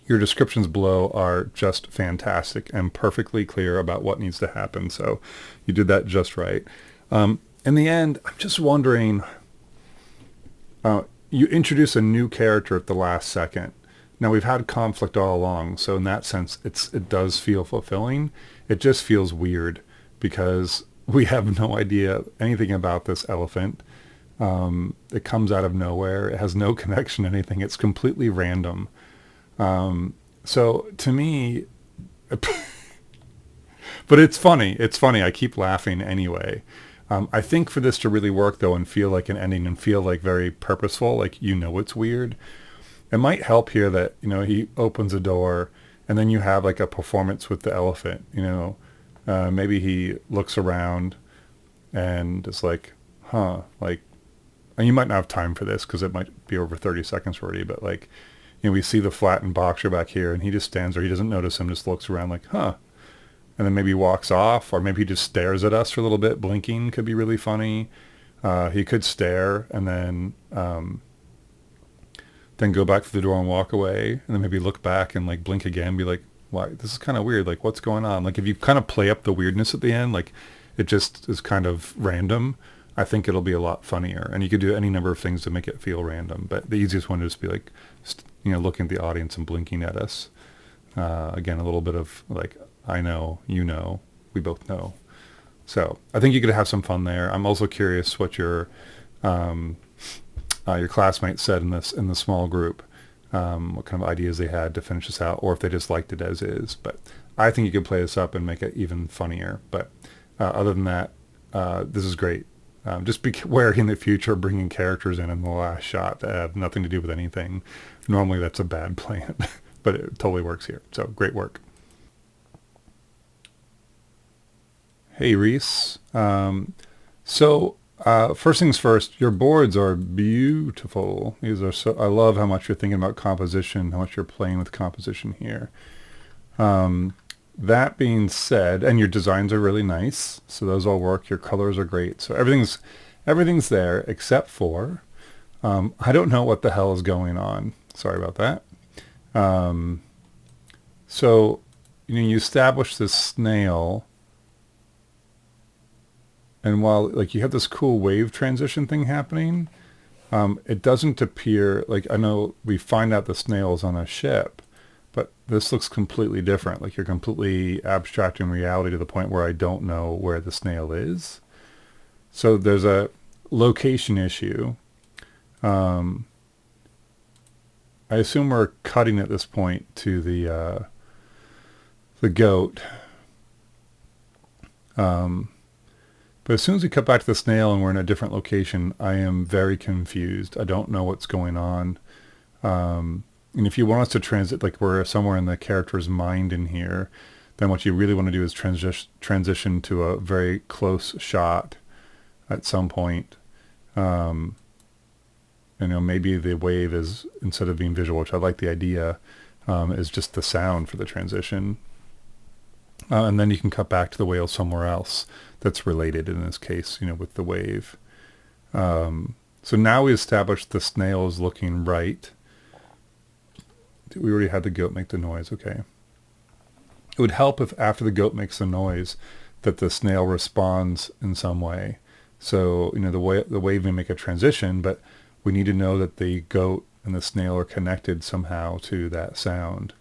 your descriptions below are just fantastic and perfectly clear about what needs to happen. So you did that just right. In the end, I'm just wondering, you introduce a new character at the last second. Now we've had conflict all along, so in that sense, it does feel fulfilling. It just feels weird because we have no idea anything about this elephant. It comes out of nowhere. It has no connection to anything. It's completely random. So to me, but it's funny. It's funny. I keep laughing anyway. I think for this to really work though and feel like an ending and feel like very purposeful, like it's weird, it might help here that, he opens a door and then you have like a performance with the elephant, maybe he looks around and is like, like, and you might not have time for this because it might be over 30 seconds already, but like, we see the flattened boxer back here and he just stands there. He doesn't notice him, just looks around like, and then maybe walks off, or maybe he just stares at us for a little bit. Blinking could be really funny. He could stare and then go back to the door and walk away, and then maybe look back and like blink again, be like, why, this is kind of weird, like what's going on? Like if you kind of play up the weirdness at the end, like it just is kind of random, I think it'll be a lot funnier. And you could do any number of things to make it feel random, but the easiest one is to be like, looking at the audience and blinking at us. Again, a little bit of like, I know, we both know. So I think you could have some fun there. I'm also curious what your classmates said in the small group, what kind of ideas they had to finish this out, or if they just liked it as is. But I think you could play this up and make it even funnier. But other than that, this is great. Just be wary in the future bringing characters in the last shot that have nothing to do with anything. Normally that's a bad plan, but it totally works here. So great work. Hey, Reece. First things first, your boards are beautiful. These are I love how much you're thinking about composition, how much you're playing with composition here. That being said, and your designs are really nice, so those all work. Your colors are great. So everything's there except for, I don't know what the hell is going on. Sorry about that. So, you establish this snail, and while like you have this cool wave transition thing happening, it doesn't appear like, I know we find out the snail's on a ship, but this looks completely different. Like you're completely abstracting reality to the point where I don't know where the snail is. So there's a location issue. I assume we're cutting at this point to the goat. But as soon as we cut back to the snail and we're in a different location, I am very confused. I don't know what's going on. And if you want us to transit, like we're somewhere in the character's mind in here, then what you really want to do is transition to a very close shot at some point. Maybe the wave is, instead of being visual, which I like the idea, is just the sound for the transition. And then you can cut back to the whale somewhere else that's related, in this case, with the wave. So now we established the snail is looking right. We already had the goat make the noise. Okay. It would help if after the goat makes the noise that the snail responds in some way. So, the wave may make a transition, but we need to know that the goat and the snail are connected somehow to that sound.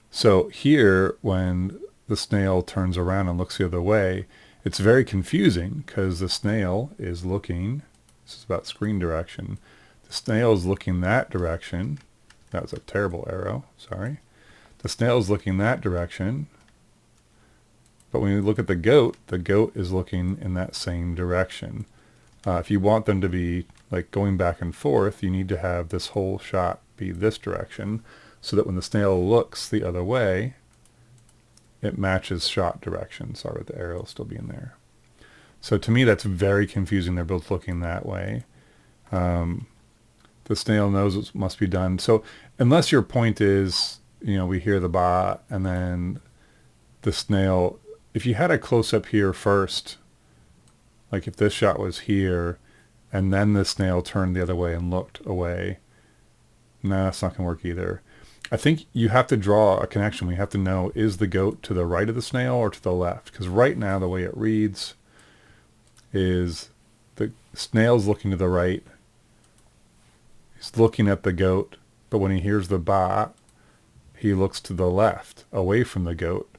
So here, when the snail turns around and looks the other way, it's very confusing because the snail is looking, this is about screen direction, the snail is looking that direction. That was a terrible arrow, sorry. The snail is looking that direction, but when you look at the goat is looking in that same direction. If you want them to be like going back and forth, you need to have this whole shot be this direction, so that when the snail looks the other way, it matches shot direction. Sorry about the arrow still being there. So to me, that's very confusing. They're both looking that way. The snail knows what must be done. So unless your point is, we hear the ba and then the snail, if you had a close-up here first, like if this shot was here and then the snail turned the other way and looked away, no, that's not going to work either. I think you have to draw a connection. We have to know, is the goat to the right of the snail or to the left? Because right now the way it reads is the snail's looking to the right. He's looking at the goat, but when he hears the ba, he looks to the left, away from the goat.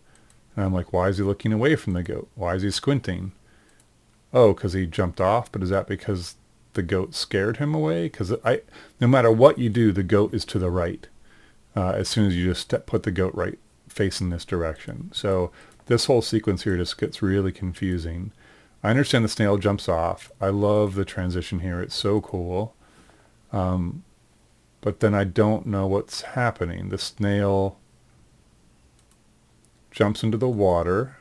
And I'm like, why is he looking away from the goat? Why is he squinting? Oh, because he jumped off, but is that because the goat scared him away? Because no matter what you do, the goat is to the right. As soon as you just put the goat right facing this direction. So this whole sequence here just gets really confusing. I understand the snail jumps off. I love the transition here. It's so cool. But then I don't know what's happening. The snail jumps into the water.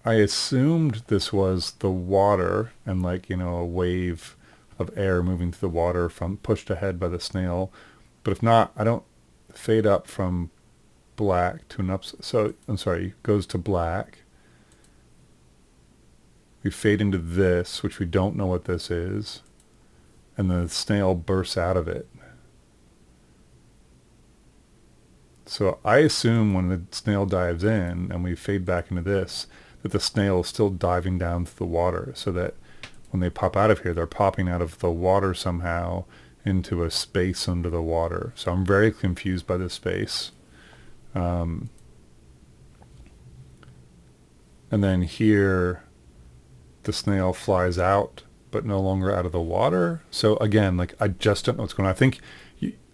I assumed this was the water and a wave of air moving through the water from pushed ahead by the snail. But if not, I don't fade up from black to an ups. So I'm sorry, goes to black. We fade into this, which we don't know what this is. And the snail bursts out of it. So I assume when the snail dives in and we fade back into this, that the snail is still diving down through the water, so that when they pop out of here, they're popping out of the water somehow into a space under the water. So I'm very confused by this space. And then here, the snail flies out, but no longer out of the water. So again, I just don't know what's going on.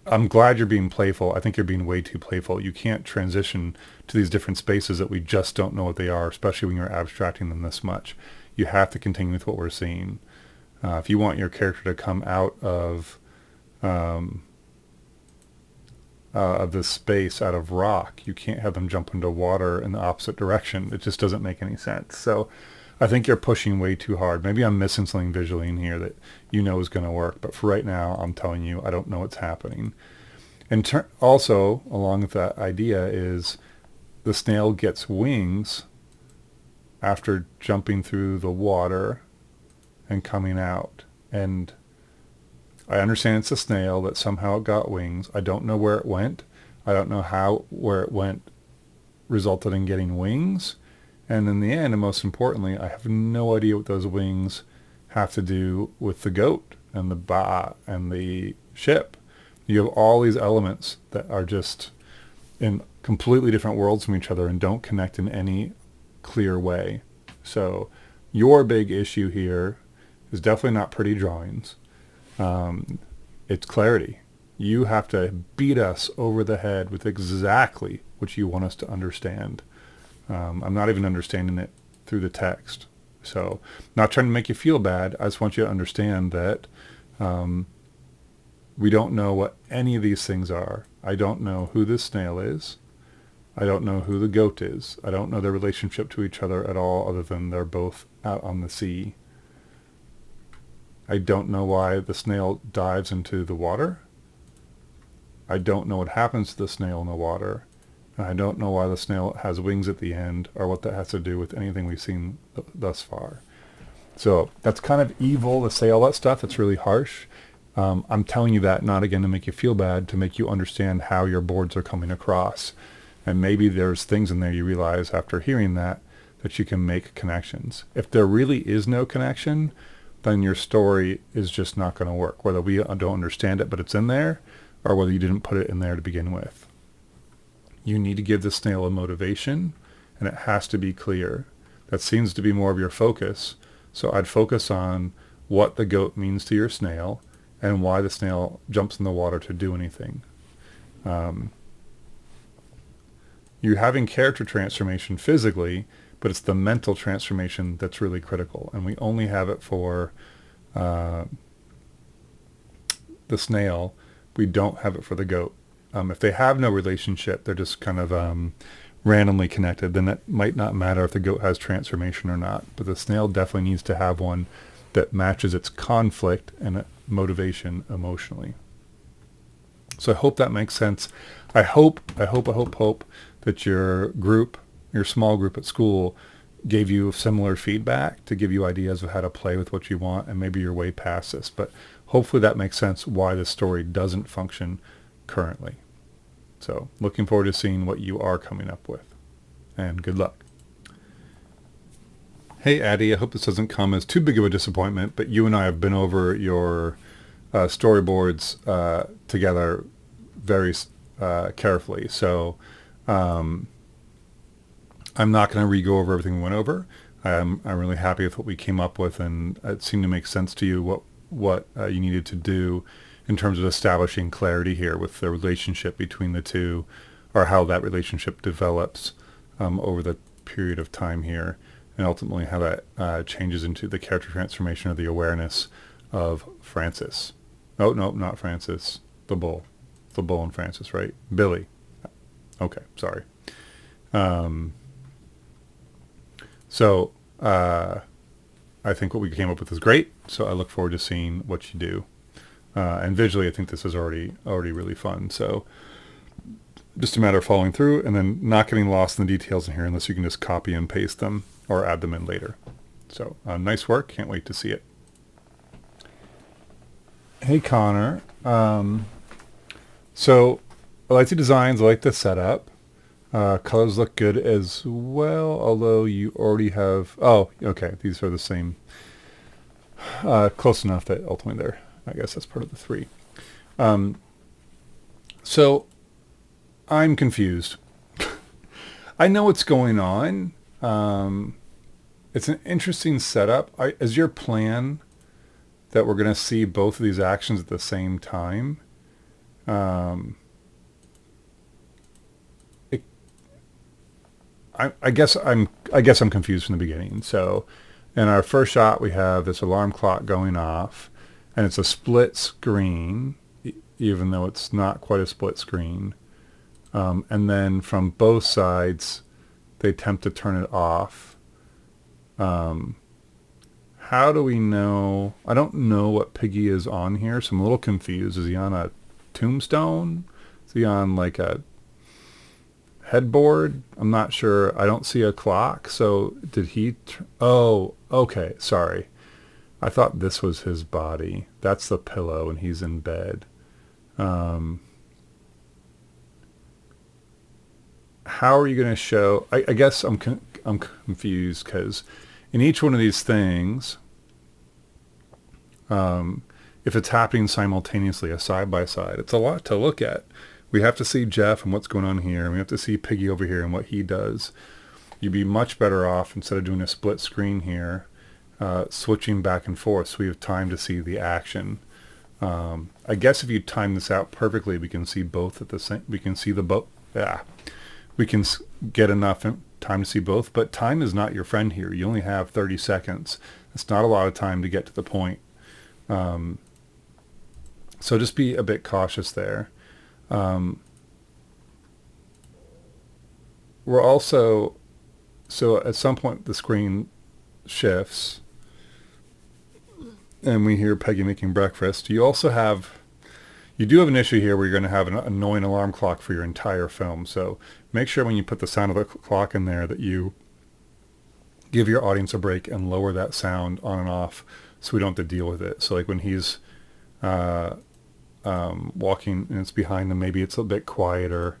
I'm glad you're being playful. I think you're being way too playful. You can't transition to these different spaces that we just don't know what they are, especially when you're abstracting them this much. You have to continue with what we're seeing. If you want your character to come out of this space, out of rock, you can't have them jump into water in the opposite direction. It just doesn't make any sense. So I think you're pushing way too hard. Maybe I'm missing something visually in here that is going to work. But for right now, I'm telling you, I don't know what's happening. And also, along with that idea, is the snail gets wings after jumping through the water and coming out. And I understand it's a snail that somehow it got wings. I don't know where it went. I don't know where it went resulted in getting wings. And in the end, and most importantly, I have no idea what those wings have to do with the goat and the ba and the ship. You have all these elements that are just in completely different worlds from each other and don't connect in any clear way. So your big issue here is definitely not pretty drawings. It's clarity. You have to beat us over the head with exactly what you want us to understand. I'm not even understanding it through the text. So not trying to make you feel bad. I just want you to understand that we don't know what any of these things are. I don't know who this snail is. I don't know who the goat is. I don't know their relationship to each other at all, other than they're both out on the sea. I don't know why the snail dives into the water. I don't know what happens to the snail in the water. And I don't know why the snail has wings at the end, or what that has to do with anything we've seen thus far. So that's kind of evil to say all that stuff. It's really harsh. I'm telling you that not again to make you feel bad, to make you understand how your boards are coming across. And maybe there's things in there you realize after hearing that you can make connections. If there really is no connection, then your story is just not going to work, whether we don't understand it but it's in there, or whether you didn't put it in there to begin with. You need to give the snail a motivation, and it has to be clear. That seems to be more of your focus. So I'd focus on what the goat means to your snail and why the snail jumps in the water to do anything. You're having character transformation physically, but it's the mental transformation that's really critical. And we only have it for the snail. We don't have it for the goat. If they have no relationship, they're just kind of randomly connected, then it might not matter if the goat has transformation or not. But the snail definitely needs to have one that matches its conflict and motivation emotionally. So I hope that makes sense. I hope that your group, your small group at school, gave you similar feedback to give you ideas of how to play with what you want, and maybe you're way past this. But hopefully that makes sense why the story doesn't function currently. So looking forward to seeing what you are coming up with. And good luck. Hey, Addy, I hope this doesn't come as too big of a disappointment, but you and I have been over your storyboards together very carefully. So I'm not going to re-go over everything we went over. I'm really happy with what we came up with, and it seemed to make sense to you what you needed to do in terms of establishing clarity here with the relationship between the two, or how that relationship develops over the period of time here, and ultimately how that changes into the character transformation of the awareness of Francis. Oh, no, not Francis. The bull. The bull and Francis, right? Billy. Okay, sorry. So I think what we came up with is great. So I look forward to seeing what you do. And visually, I think this is already really fun. So just a matter of following through and then not getting lost in the details in here, unless you can just copy and paste them or add them in later. So nice work. Can't wait to see it. Hey, Connor. So I like the designs. I like the setup. Colors look good as well, although you already have... Oh, okay. These are the same. Close enough that ultimately I guess that's part of the 3. So I'm confused. I know what's going on. It's an interesting setup. Is your plan that we're going to see both of these actions at the same time? I guess I'm confused from the beginning. So in our first shot, we have this alarm clock going off, and it's a split screen, even though it's not quite a split screen. And then from both sides, they attempt to turn it off. How do we know? I don't know what Piggy is on here, so I'm a little confused. Is he on a tombstone? Is he on like a headboard? I'm not sure. I don't see a clock. So did he... Oh, okay. Sorry. I thought this was his body. That's the pillow, and he's in bed. How are you going to show... I guess I'm confused, because in each one of these things, if it's happening simultaneously, a side-by-side, it's a lot to look at. We have to see Jeff and what's going on here, and we have to see Piggy over here and what he does. You'd be much better off, instead of doing a split screen here, switching back and forth so we have time to see the action. I guess if you time this out perfectly, we can see both at the same... We can see the both... Yeah. We can get enough time to see both, but time is not your friend here. You only have 30 seconds. It's not a lot of time to get to the point. So just be a bit cautious there. We're also... So at some point the screen shifts and we hear Peggy making breakfast. You do have an issue here where you're going to have an annoying alarm clock for your entire film. So make sure when you put the sound of the clock in there that you give your audience a break and lower that sound on and off so we don't have to deal with it. So like when he's walking and it's behind him, maybe it's a bit quieter.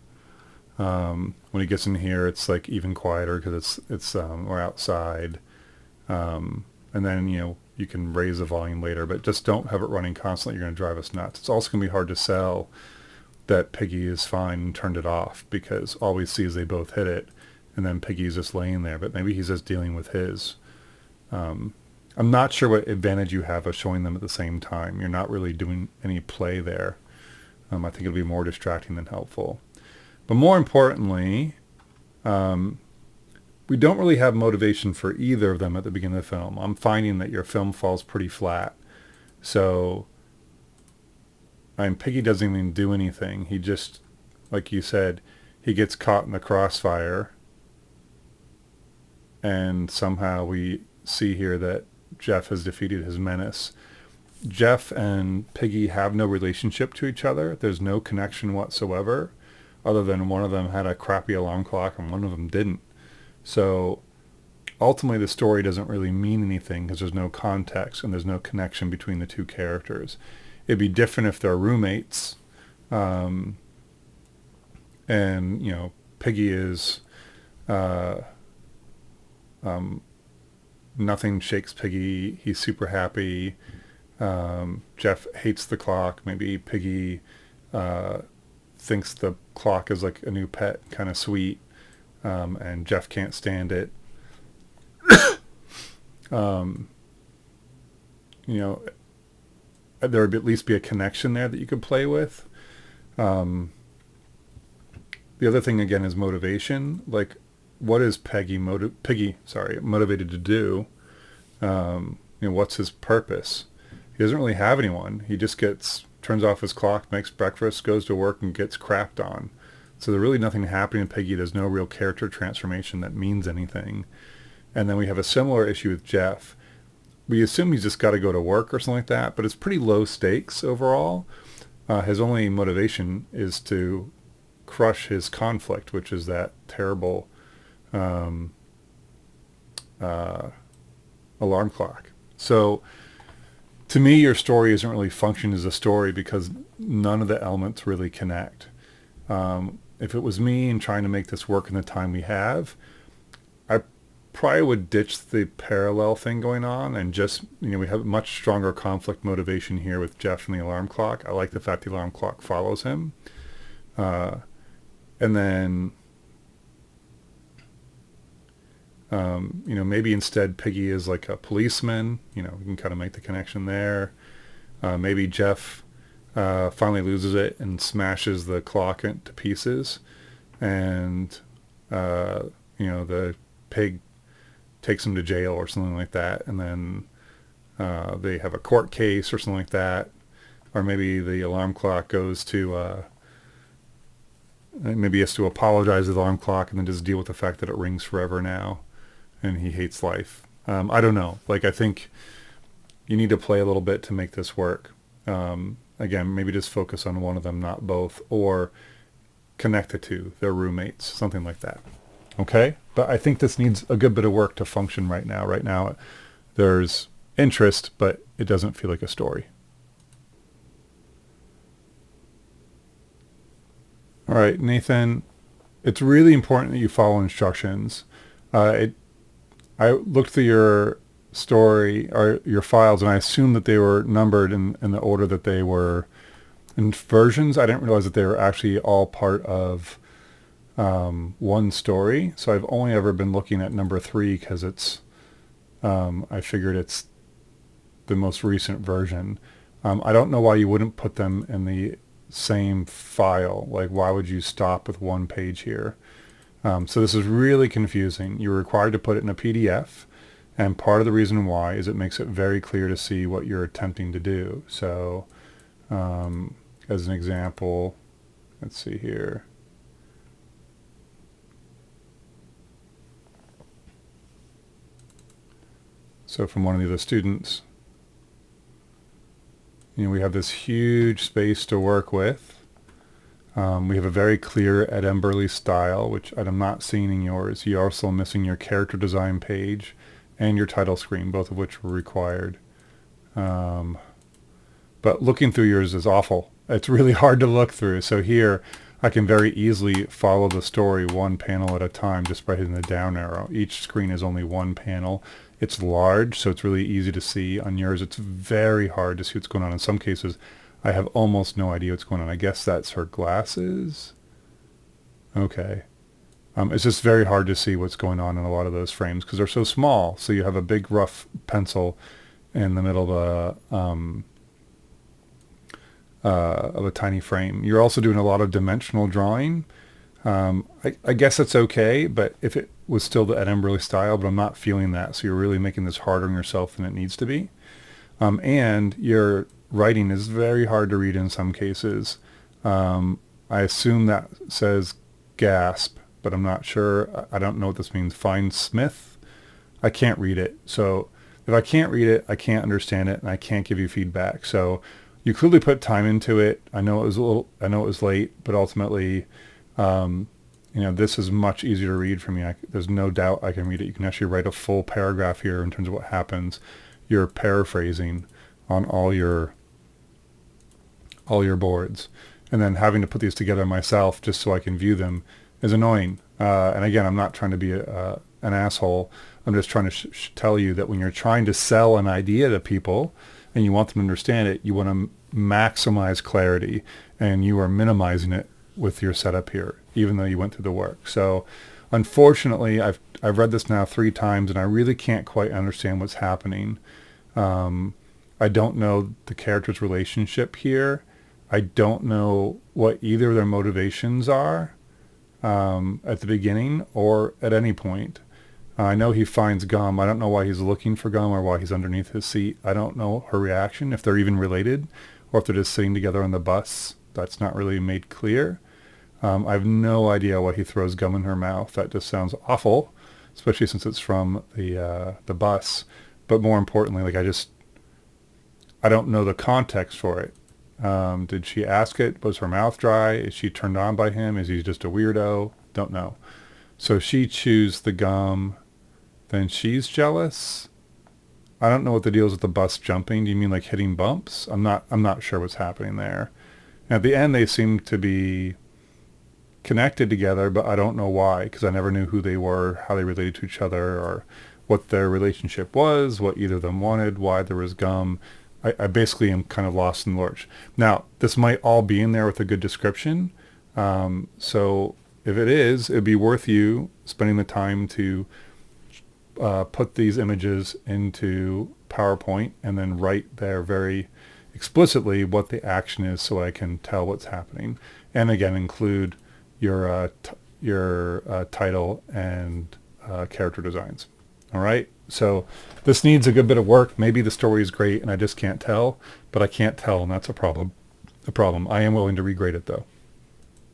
When he gets in here, it's like even quieter because we're outside. And then, you can raise the volume later, but just don't have it running constantly. You're going to drive us nuts. It's also going to be hard to sell that Piggy is fine and turned it off, because all we see is they both hit it, and then Piggy's just laying there, but maybe he's just dealing with his. I'm not sure what advantage you have of showing them at the same time. You're not really doing any play there. I think it'll be more distracting than helpful. But more importantly, we don't really have motivation for either of them at the beginning of the film. I'm finding that your film falls pretty flat. So, Piggy doesn't even do anything. He just, like you said, he gets caught in the crossfire and somehow we see here that Jeff has defeated his menace. Jeff and Piggy have no relationship to each other. There's no connection whatsoever, other than one of them had a crappy alarm clock and one of them didn't. So ultimately the story doesn't really mean anything because there's no context and there's no connection between the two characters. It'd be different if they're roommates, and Piggy is nothing shakes Piggy. He's super happy. Jeff hates the clock. Maybe Piggy thinks the clock is like a new pet, kind of sweet, and Jeff can't stand it. There would at least be a connection there that you could play with. The other thing again is motivation. Like, what is Piggy motivated to do? What's his purpose? He doesn't really have anyone. He just turns off his clock, makes breakfast, goes to work, and gets crapped on. So there's really nothing happening to Piggy. There's no real character transformation that means anything. And then we have a similar issue with Jeff. We assume he's just got to go to work or something like that, but it's pretty low stakes overall. His only motivation is to crush his conflict, which is that terrible alarm clock. So to me, your story isn't really functioning as a story because none of the elements really connect. If it was me and trying to make this work in the time we have, I probably would ditch the parallel thing going on and just, we have much stronger conflict motivation here with Jeff and the alarm clock. I like the fact the alarm clock follows him. And then, maybe instead Piggy is like a policeman. We can kind of make the connection there. Maybe Jeff finally loses it and smashes the clock into pieces, and the pig takes him to jail or something like that, and then they have a court case or something like that. Or maybe the alarm clock goes to maybe he has to apologize to the alarm clock and then just deal with the fact that it rings forever now and he hates life. I don't know. I think you need to play a little bit to make this work. Again, maybe just focus on one of them, not both, or connect the two. They're roommates, something like that. Okay? But I think this needs a good bit of work to function right now. Right now, there's interest, but it doesn't feel like a story. All right, Nathan, it's really important that you follow instructions. I looked through your story or your files, and I assumed that they were numbered in the order that they were in versions. I didn't realize that they were actually all part of one story. So I've only ever been looking at number 3 because it's I figured it's the most recent version. I don't know why you wouldn't put them in the same file. Why would you stop with one page here? So this is really confusing. You're required to put it in a PDF, and part of the reason why is it makes it very clear to see what you're attempting to do. So as an example, let's see here. So from one of the other students, we have this huge space to work with. We have a very clear Ed Emberley style, which I'm not seeing in yours. You're also missing your character design page and your title screen, both of which were required. But looking through yours is awful. It's really hard to look through. So here, I can very easily follow the story one panel at a time just by hitting the down arrow. Each screen is only one panel. It's large, so it's really easy to see. On yours, it's very hard to see what's going on. In some cases, I have almost no idea what's going on. I guess that's her glasses. Okay. It's just very hard to see what's going on in a lot of those frames because they're so small. So you have a big rough pencil in the middle of a tiny frame. You're also doing a lot of dimensional drawing. I guess it's okay, but if it was still the Ed Emberley style, but I'm not feeling that. So you're really making this harder on yourself than it needs to be. And your writing is very hard to read in some cases. I assume that says gasp, but I'm not sure. I don't know what this means. Find Smith. I can't read it. So if I can't read it, I can't understand it, and I can't give you feedback. So you clearly put time into it. I know it was I know it was late, but ultimately, this is much easier to read for me. There's no doubt I can read it. You can actually write a full paragraph here in terms of what happens. You're paraphrasing on all your boards, and then having to put these together myself just so I can view them is annoying. And again, I'm not trying to be an asshole. I'm just trying to tell you that when you're trying to sell an idea to people and you want them to understand it, you want to maximize clarity, and you are minimizing it with your setup here, even though you went through the work. So unfortunately, I've read this now 3 times, and I really can't quite understand what's happening. I don't know the characters' relationship here. I don't know what either of their motivations are at the beginning or at any point. I know he finds gum. I don't know why he's looking for gum or why he's underneath his seat. I don't know her reaction, if they're even related, or if they're just sitting together on the bus. That's not really made clear. I have no idea why he throws gum in her mouth. That just sounds awful, especially since it's from the bus. But more importantly, I don't know the context for it. Did she ask it? Was her mouth dry? Is she turned on by him? Is he just a weirdo? Don't know. So she chews the gum. Then she's jealous. I don't know what the deal is with the bus jumping. Do you mean like hitting bumps? I'm not sure what's happening there. And at the end, they seem to be connected together, but I don't know why, because I never knew who they were, how they related to each other, or what their relationship was, what either of them wanted, why there was gum. I basically am kind of lost in the lurch. Now, this might all be in there with a good description. So if it is, it'd be worth you spending the time to put these images into PowerPoint and then write there very explicitly what the action is so I can tell what's happening. And again, include your title and character designs. All right. So this needs a good bit of work. Maybe the story is great and I just can't tell, but I can't tell, and that's a problem. I am willing to regrade it though.